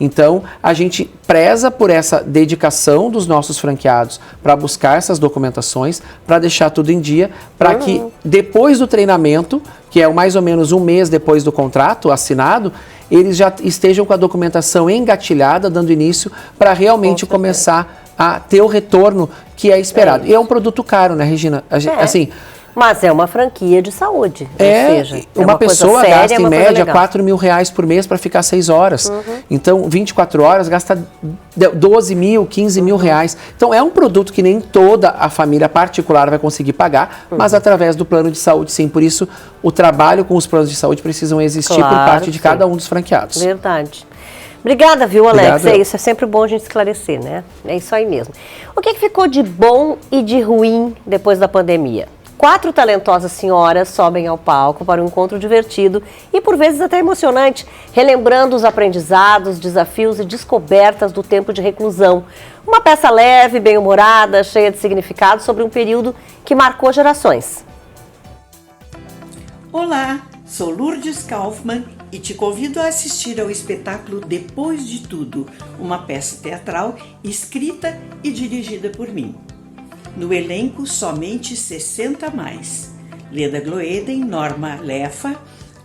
Então, a gente preza por essa dedicação dos nossos franqueados para buscar essas documentações, para deixar tudo em dia, para que depois do treinamento, que é mais ou menos um mês depois do contrato assinado, eles já estejam com a documentação engatilhada, dando início para realmente começar a ter o retorno que é esperado. E é um produto caro, né, Regina? Assim, mas é uma franquia de saúde, ou seja, uma pessoa gasta em média R$4.000 por mês para ficar 6 horas. Então, 24 horas gasta 12 mil, 15 mil reais. Então, é um produto que nem toda a família particular vai conseguir pagar, mas através do plano de saúde, sim. Por isso, o trabalho com os planos de saúde precisam existir por parte de cada um dos franqueados. Verdade. Obrigada, viu, Alex? Obrigado. Isso é sempre bom a gente esclarecer, né? É isso aí mesmo. O que ficou de bom e de ruim depois da pandemia? 4 talentosas senhoras sobem ao palco para um encontro divertido e por vezes até emocionante, relembrando os aprendizados, desafios e descobertas do tempo de reclusão. Uma peça leve, bem-humorada, cheia de significado sobre um período que marcou gerações. Olá, sou Lourdes Kaufmann e te convido a assistir ao espetáculo Depois de Tudo, uma peça teatral escrita e dirigida por mim. No elenco, somente 60 mais. Leda Gloeden, Norma Lefa,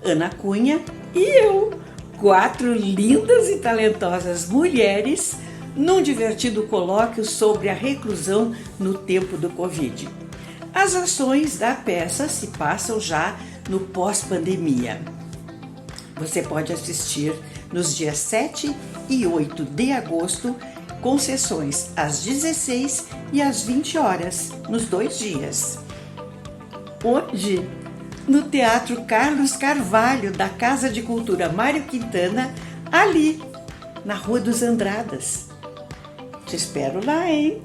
Ana Cunha e eu. 4 lindas e talentosas mulheres num divertido colóquio sobre a reclusão no tempo do Covid. As ações da peça se passam já no pós-pandemia. Você pode assistir nos dias 7 e 8 de agosto, com sessões às 16 e às 20 horas, nos 2 dias. Onde? No Teatro Carlos Carvalho, da Casa de Cultura Mário Quintana, ali, na Rua dos Andradas. Te espero lá, hein?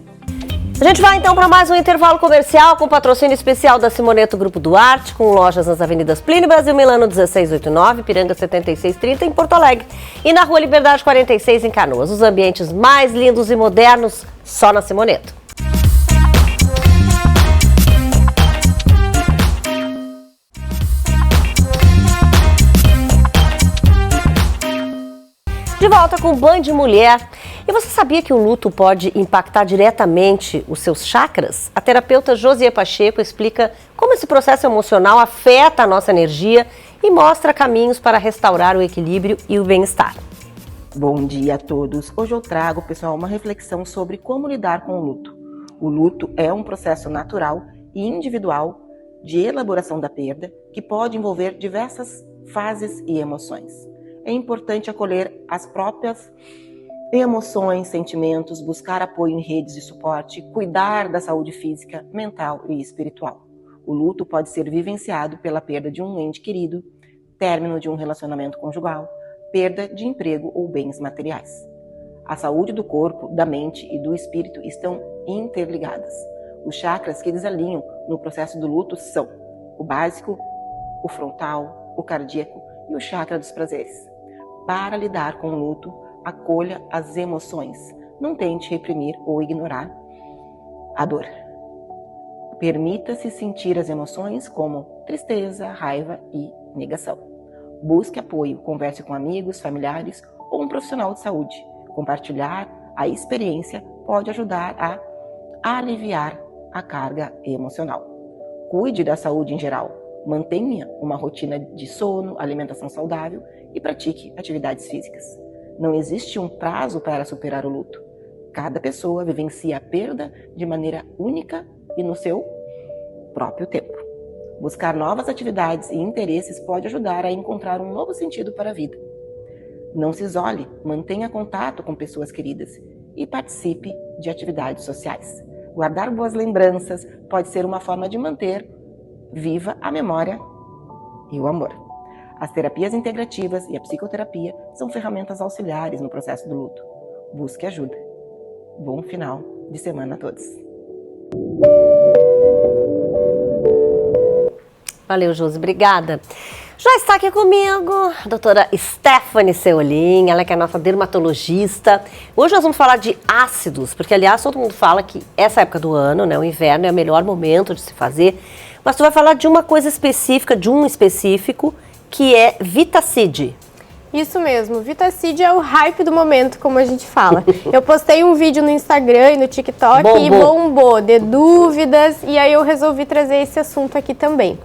A gente vai então para mais um intervalo comercial com patrocínio especial da Simoneto Grupo Duarte, com lojas nas avenidas Plínio Brasil Milano 1689, Piranga 7630 em Porto Alegre e na Rua Liberdade 46 em Canoas. Os ambientes mais lindos e modernos só na Simoneto. De volta com o Band Mulher. E você sabia que o luto pode impactar diretamente os seus chakras? A terapeuta Josie Pacheco explica como esse processo emocional afeta a nossa energia e mostra caminhos para restaurar o equilíbrio e o bem-estar. Bom dia a todos. Hoje eu trago, pessoal, uma reflexão sobre como lidar com o luto. O luto é um processo natural e individual de elaboração da perda que pode envolver diversas fases e emoções. É importante acolher as próprias emoções, sentimentos, buscar apoio em redes de suporte, cuidar da saúde física, mental e espiritual. O luto pode ser vivenciado pela perda de um ente querido, término de um relacionamento conjugal, perda de emprego ou bens materiais. A saúde do corpo, da mente e do espírito estão interligadas. Os chakras que desalinham no processo do luto são o básico, o frontal, o cardíaco e o chakra dos prazeres. Para lidar com o luto, acolha as emoções. Não tente reprimir ou ignorar a dor. Permita-se sentir as emoções como tristeza, raiva e negação. Busque apoio, converse com amigos, familiares ou um profissional de saúde. Compartilhar a experiência pode ajudar a aliviar a carga emocional. Cuide da saúde em geral. Mantenha uma rotina de sono, alimentação saudável e pratique atividades físicas. Não existe um prazo para superar o luto. Cada pessoa vivencia a perda de maneira única e no seu próprio tempo. Buscar novas atividades e interesses pode ajudar a encontrar um novo sentido para a vida. Não se isole, mantenha contato com pessoas queridas e participe de atividades sociais. Guardar boas lembranças pode ser uma forma de manter viva a memória e o amor. As terapias integrativas e a psicoterapia são ferramentas auxiliares no processo do luto. Busque ajuda. Bom final de semana a todos. Valeu, Josi, obrigada. Já está aqui comigo a doutora Stephanie Seolin, ela que é a nossa dermatologista. Hoje nós vamos falar de ácidos, porque aliás todo mundo fala que essa época do ano, né, o inverno é o melhor momento de se fazer, mas tu vai falar de uma coisa específica, de um específico, que é Vitacid. Isso mesmo, Vitacid é o hype do momento, como a gente fala. Eu postei um vídeo no Instagram e no TikTok e bombou de dúvidas, e aí eu resolvi trazer esse assunto aqui também.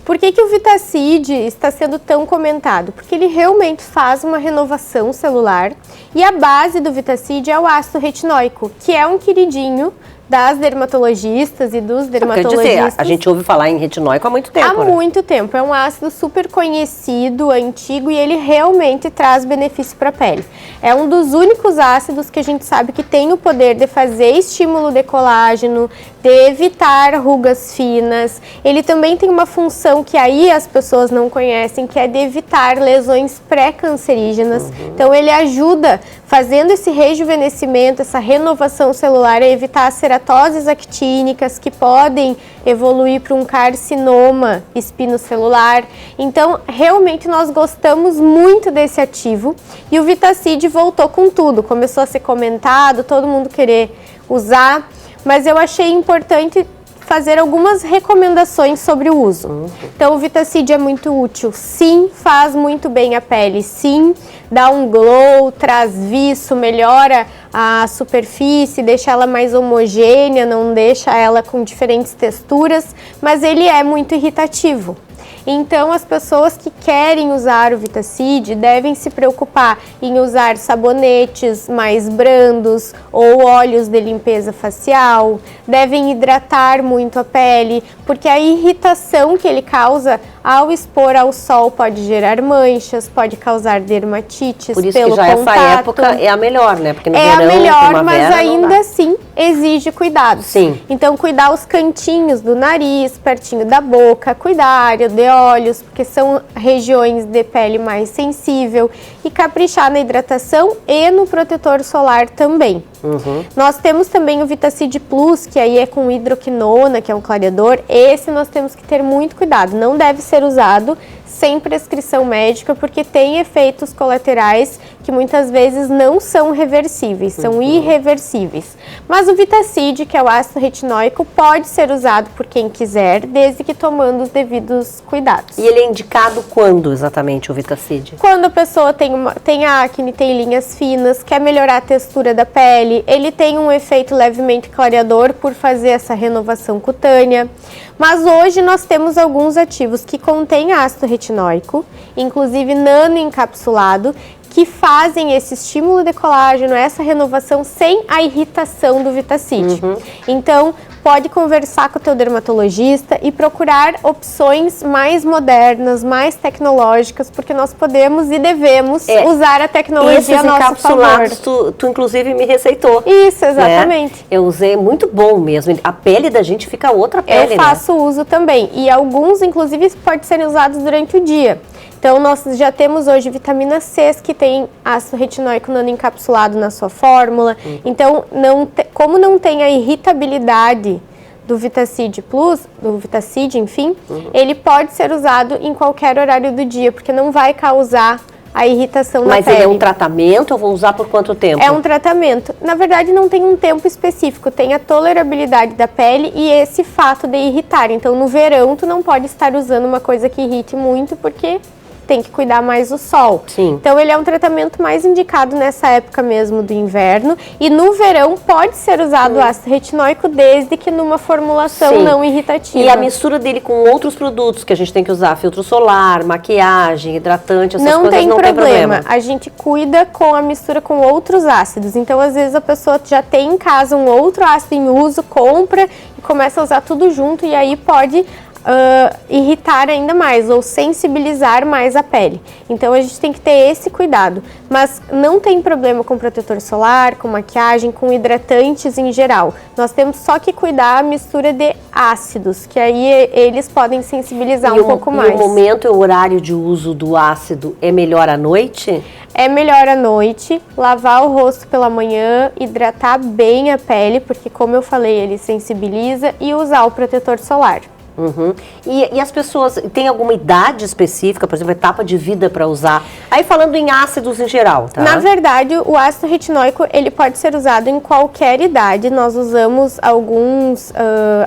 Por que o Vitacid está sendo tão comentado? Porque ele realmente faz uma renovação celular e a base do Vitacid é o ácido retinóico, que é um queridinho das dermatologistas e dos dermatologistas. Quer dizer, a gente ouve falar em retinóico há muito tempo. Há muito tempo. É um ácido super conhecido, antigo, e ele realmente traz benefício para a pele. É um dos únicos ácidos que a gente sabe que tem o poder de fazer estímulo de colágeno, de evitar rugas finas. Ele também tem uma função que aí as pessoas não conhecem, que é de evitar lesões pré-cancerígenas. Então ele ajuda, fazendo esse rejuvenescimento, essa renovação celular, a evitar as ceratoses actínicas que podem evoluir para um carcinoma espinocelular. Então, realmente nós gostamos muito desse ativo e o Vitacid voltou com tudo. Começou a ser comentado, todo mundo querer usar, mas eu achei importante fazer algumas recomendações sobre o uso. Então, o Vitacid é muito útil, sim, faz muito bem a pele, sim, dá um glow, traz viço, melhora a superfície, deixa ela mais homogênea, não deixa ela com diferentes texturas, mas ele é muito irritativo. Então, as pessoas que querem usar o Vitacid devem se preocupar em usar sabonetes mais brandos ou óleos de limpeza facial, devem hidratar muito a pele, porque a irritação que ele causa ao expor ao sol pode gerar manchas, pode causar dermatites. Por isso pelo que já contato. essa época é a melhor, né? Porque no é verão, a melhor, primavera, mas ainda assim exige cuidado. Sim. Então, cuidar os cantinhos do nariz, pertinho da boca, cuidar a área de olhos, porque são regiões de pele mais sensível, e caprichar na hidratação e no protetor solar também. Nós temos também o Vitacid Plus, que aí é com hidroquinona, que é um clareador. Esse nós temos que ter muito cuidado, não deve ser usado sem prescrição médica, porque tem efeitos colaterais que muitas vezes não são reversíveis, são irreversíveis. Mas o Vitacid, que é o ácido retinóico, pode ser usado por quem quiser, desde que tomando os devidos cuidados. E ele é indicado quando exatamente o Vitacid? Quando a pessoa tem acne, tem linhas finas, quer melhorar a textura da pele, ele tem um efeito levemente clareador por fazer essa renovação cutânea. Mas hoje nós temos alguns ativos que contêm ácido retinóico, inclusive nanoencapsulado, que fazem esse estímulo de colágeno, essa renovação sem a irritação do Vitacid. Então, pode conversar com o teu dermatologista e procurar opções mais modernas, mais tecnológicas, porque nós podemos e devemos usar a tecnologia a nosso favor. Tu inclusive me receitou. Isso, exatamente. Né? Eu usei, muito bom mesmo. A pele da gente fica outra pele, Eu faço uso também. E alguns, inclusive, podem ser usados durante o dia. Então, nós já temos hoje vitamina C, que tem ácido retinóico nanoencapsulado na sua fórmula. Então, como não tem a irritabilidade do Vitacid Plus, do Vitacid, enfim, ele pode ser usado em qualquer horário do dia, porque não vai causar a irritação na pele. Mas ele é um tratamento? Eu vou usar por quanto tempo? É um tratamento. Na verdade, não tem um tempo específico, tem a tolerabilidade da pele e esse fato de irritar. Então, no verão, tu não pode estar usando uma coisa que irrite muito, porque tem que cuidar mais do sol. Sim. Então, ele é um tratamento mais indicado nessa época mesmo do inverno. E no verão, pode ser usado o ácido retinóico, desde que numa formulação não irritativa. E a mistura dele com outros produtos que a gente tem que usar, filtro solar, maquiagem, hidratante, essas coisas, não tem problema. A gente cuida com a mistura com outros ácidos. Então, às vezes, a pessoa já tem em casa um outro ácido em uso, compra e começa a usar tudo junto, e aí pode irritar ainda mais ou sensibilizar mais a pele. Então a gente tem que ter esse cuidado, mas não tem problema com protetor solar, com maquiagem, com hidratantes em geral. Nós temos só que cuidar a mistura de ácidos, que aí eles podem sensibilizar um pouco mais. E o momento e o horário de uso do ácido é melhor à noite? É melhor à noite, lavar o rosto pela manhã, hidratar bem a pele, porque como eu falei, ele sensibiliza, e usar o protetor solar. E as pessoas, tem alguma idade específica, por exemplo, etapa de vida para usar? Aí falando em ácidos em geral, tá? Na verdade, o ácido retinóico, ele pode ser usado em qualquer idade. Nós usamos alguns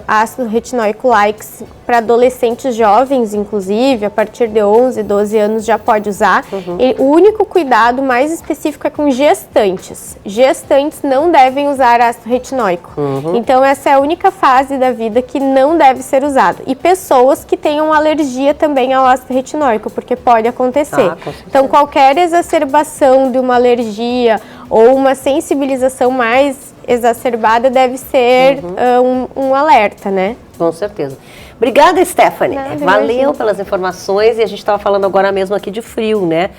ácido retinóico likes para adolescentes jovens, inclusive, a partir de 11, 12 anos já pode usar. E o único cuidado mais específico é com gestantes. Gestantes não devem usar ácido retinóico. Então, essa é a única fase da vida que não deve ser usado. E pessoas que tenham alergia também ao ácido retinóico, porque pode acontecer. Então, qualquer exacerbação de uma alergia ou uma sensibilização mais exacerbada deve ser um alerta, né? Com certeza. Obrigada, Stephanie. Valeu imagina. pelas informações. E a gente estava falando agora mesmo aqui de frio, né?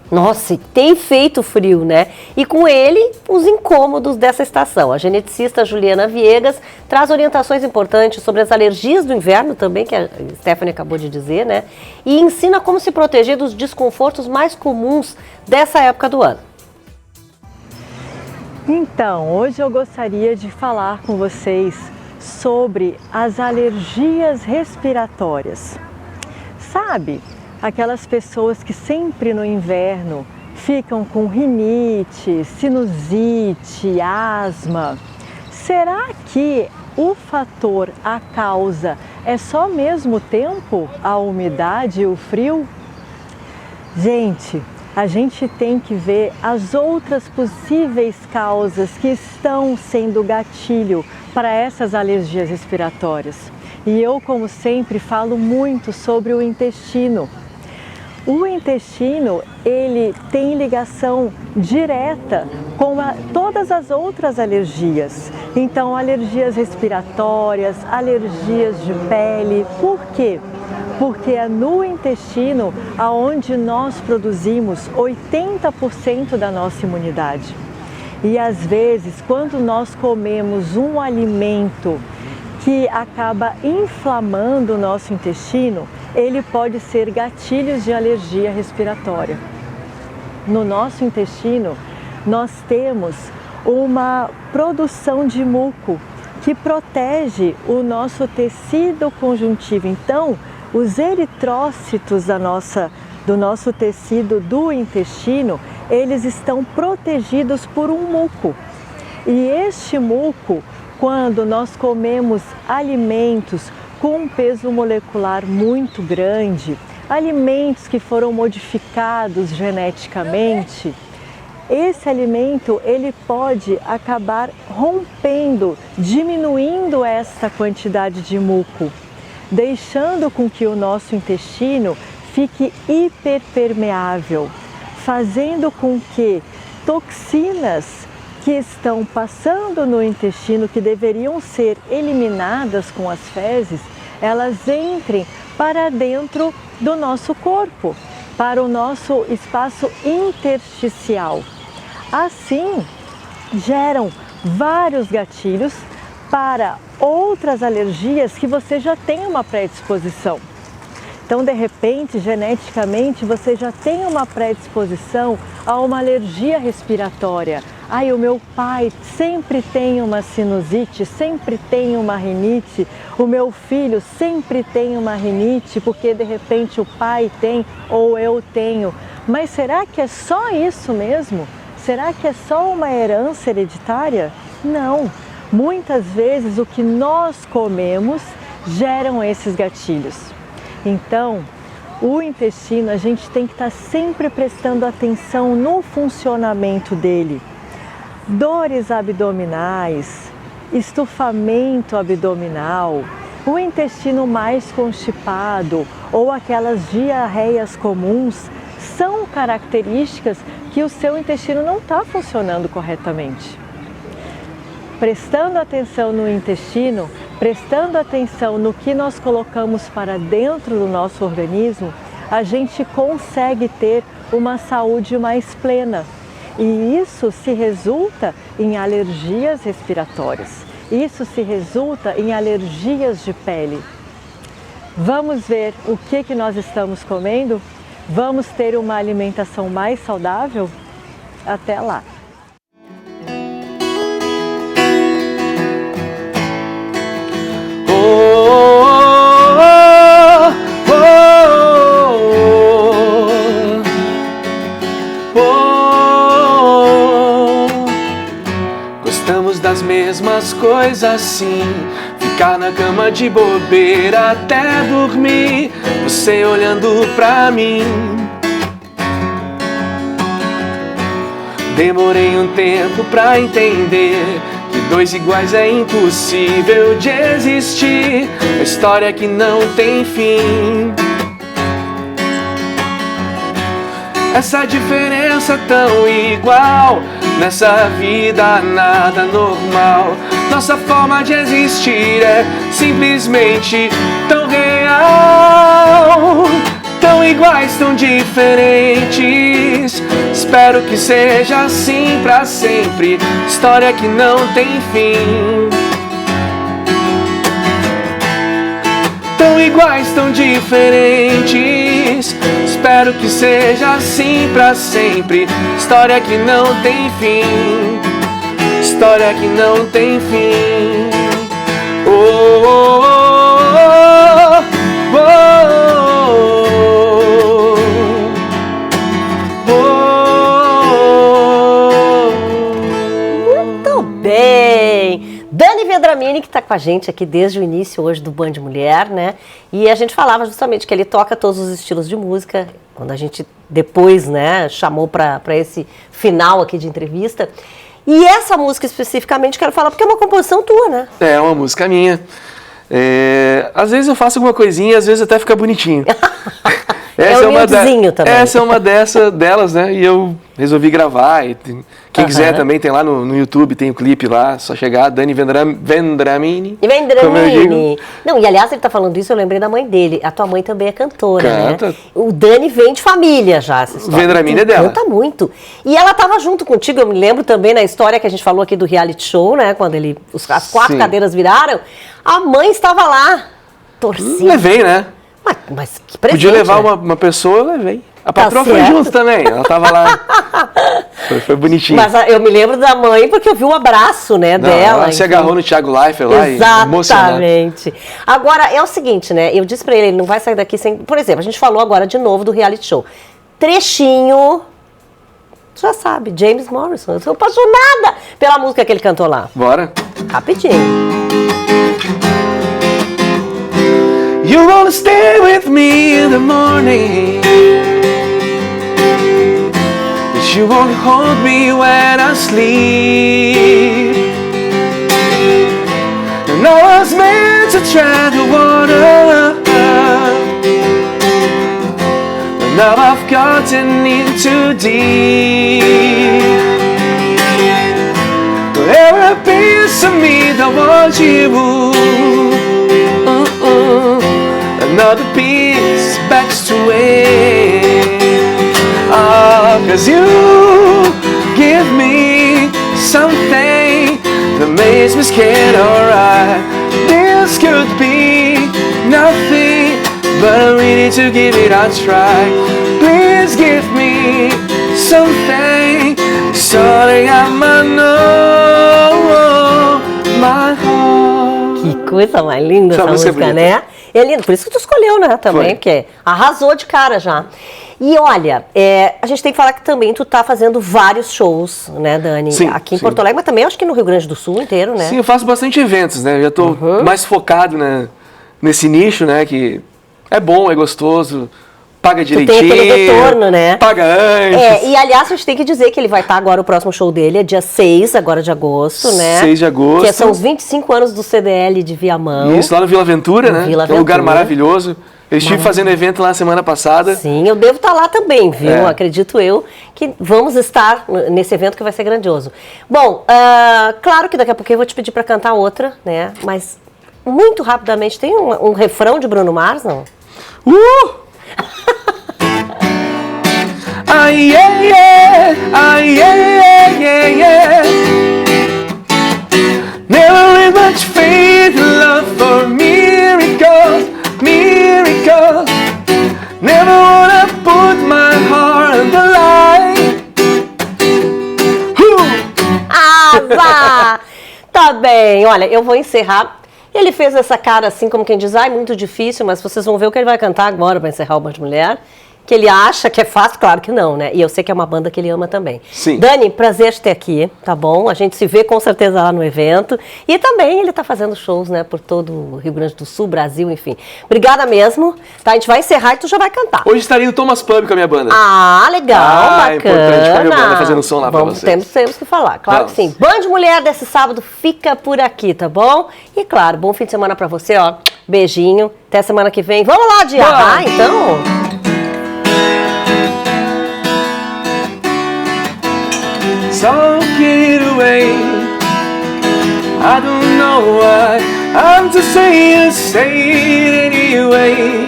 Nossa, tem feito frio, né? E com ele, os incômodos dessa estação. A geneticista Juliana Viegas traz orientações importantes sobre as alergias do inverno também, que a Stephanie acabou de dizer, né? E ensina como se proteger dos desconfortos mais comuns dessa época do ano. Então, hoje eu gostaria de falar com vocês sobre as alergias respiratórias. Sabe? Aquelas pessoas que sempre no inverno ficam com rinite, sinusite, asma. Será que o fator, a causa, é só mesmo o tempo, a umidade e o frio? Gente, a gente tem que ver as outras possíveis causas que estão sendo gatilho para essas alergias respiratórias. E eu, como sempre, falo muito sobre o intestino. O intestino, ele tem ligação direta com todas as outras alergias. Então, alergias respiratórias, alergias de pele. Por quê? Porque é no intestino aonde nós produzimos 80% da nossa imunidade. E às vezes, quando nós comemos um alimento que acaba inflamando o nosso intestino, ele pode ser gatilhos de alergia respiratória. No nosso intestino, nós temos uma produção de muco que protege o nosso tecido conjuntivo. Então, os eritrócitos do nosso tecido do intestino, eles estão protegidos por um muco. E este muco, quando nós comemos alimentos com um peso molecular muito grande, alimentos que foram modificados geneticamente, esse alimento ele pode acabar rompendo, diminuindo essa quantidade de muco, deixando com que o nosso intestino fique hiperpermeável, fazendo com que toxinas que estão passando no intestino, que deveriam ser eliminadas com as fezes, elas entrem para dentro do nosso corpo, para o nosso espaço intersticial. Assim, geram vários gatilhos para outras alergias que você já tem uma predisposição. Então, de repente, geneticamente, você já tem uma predisposição a uma alergia respiratória. Ai, o meu pai sempre tem uma sinusite, sempre tem uma rinite, o meu filho sempre tem uma rinite, porque de repente o pai tem ou eu tenho. Mas será que é só isso mesmo? Será que é só uma herança hereditária? Não. Muitas vezes o que nós comemos geram esses gatilhos. Então, o intestino, a gente tem que estar sempre prestando atenção no funcionamento dele. Dores abdominais, estufamento abdominal, o intestino mais constipado ou aquelas diarreias comuns são características que o seu intestino não está funcionando corretamente. Prestando atenção no intestino, prestando atenção no que nós colocamos para dentro do nosso organismo, a gente consegue ter uma saúde mais plena. E isso se resulta em alergias respiratórias. Isso se resulta em alergias de pele. Vamos ver o que nós estamos comendo? Vamos ter uma alimentação mais saudável? Até lá! Gostamos das mesmas coisas, sim. Ficar na cama de bobeira até dormir, você olhando pra mim. Demorei um tempo pra entender que dois iguais é impossível de existir. A história que não tem fim. Essa diferença tão igual, nessa vida nada normal. Nossa forma de existir é simplesmente tão real. Tão iguais, tão diferentes. Espero que seja assim pra sempre. História que não tem fim. Tão iguais, tão diferentes. Espero que seja assim pra sempre. História que não tem fim. História que não tem fim. Oh, oh, oh, oh, oh. Muito bem! Dani Vendramini, que está com a gente aqui desde o início hoje do Band Mulher, né? E a gente falava justamente que ele toca todos os estilos de música, quando a gente depois, né, chamou para esse final aqui de entrevista. E essa música especificamente, quero falar porque é uma composição tua, né? É uma música minha. Às vezes eu faço alguma coisinha, às vezes até fica bonitinho. Essa é uma também. Essa é uma delas, né? E eu resolvi gravar. E quem quiser também tem lá no YouTube, tem o clipe lá, só chegar, Dani Vendramini. Como eu digo. Não, e aliás, ele tá falando isso, eu lembrei da mãe dele. A tua mãe também é cantora, Canta. Né? O Dani vem de família já, essa história. Vendramini é dela. Canta muito. E ela tava junto contigo, eu me lembro também na história que a gente falou aqui do reality show, né? Quando as 4 cadeiras viraram, a mãe estava lá, torcendo. Levei, né? Mas que presente, podia levar né? uma pessoa, eu levei. A patroa foi junto também, ela tava lá. Foi bonitinho. Mas eu me lembro da mãe porque eu vi o abraço, né, dela. Ela se agarrou no Thiago Leifert lá e emocionada. Exatamente. Agora, é o seguinte, né, eu disse pra ele não vai sair daqui sem... Por exemplo, a gente falou agora de novo do reality show. Trechinho, já sabe, James Morrison. Eu sou apaixonada pela música que ele cantou lá. Bora. Rapidinho. You wanna stay with me in the morning, but you won't hold me when I sleep. And I was meant to tread the water, but now I've gotten in too deep. There are a piece of me that wants you. Another piece begs to wait. Cause you give me something that makes me scared, alright. This could be nothing, but I really to give it a try. Please give me something, something I might know my heart. Que coisa mais linda essa música, né? É lindo, por isso que tu escolheu, né, também, Foi. porque arrasou de cara já. E olha, a gente tem que falar que também tu tá fazendo vários shows, né, Dani? Sim, aqui em sim. Porto Alegre, mas também acho que no Rio Grande do Sul inteiro, né? Sim, eu faço bastante eventos, né? Eu já tô mais focado, né, nesse nicho, né, que é bom, é gostoso, paga direitinho. Tu tem aquele retorno, né? Paga antes. E aliás, a gente tem que dizer que ele vai estar agora, o próximo show dele é dia 6, agora de agosto, né? 6 de agosto. Que são os 25 anos do CDL de Viamão. Isso, lá no Vila Aventura, né? Vila É um lugar Aventura. maravilhoso. Eu estive fazendo evento lá semana passada. Sim, eu devo estar lá também, viu? É. Acredito eu que vamos estar nesse evento que vai ser grandioso. Bom, claro que daqui a pouco eu vou te pedir para cantar outra, né? Mas muito rapidamente, tem um refrão de Bruno Mars, não? Ai, yeah, yeah. Ai, yeah, yeah, yeah. Never really much faith and love for miracles, miracles. Never wanna put my heart on the line. Vá! Tá bem, olha, eu vou encerrar. Ele fez essa cara assim, como quem diz, muito difícil, mas vocês vão ver o que ele vai cantar agora para encerrar o Band Mulher. Que ele acha que é fácil, claro que não, né? E eu sei que é uma banda que ele ama também. Sim. Dani, prazer te ter aqui, tá bom? A gente se vê com certeza lá no evento. E também ele tá fazendo shows, né, por todo o Rio Grande do Sul, Brasil, enfim. Obrigada mesmo. Tá, a gente vai encerrar e tu já vai cantar. Hoje estaria no Thomas Pub com a minha banda. Ah, legal, bacana. É importante com a minha banda fazendo som lá pra vocês. Temos que falar, claro que sim. Band Mulher desse sábado fica por aqui, tá bom? E claro, bom fim de semana pra você, ó. Beijinho, até semana que vem. Vamos lá de então? Soak it away. I don't know why I'm to say it anyway.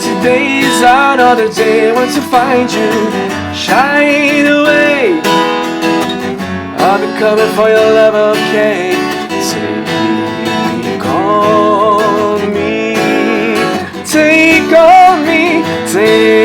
Today's another day. I want to find you, shine away. I'll be coming for your love, okay? Take on me, take on me, take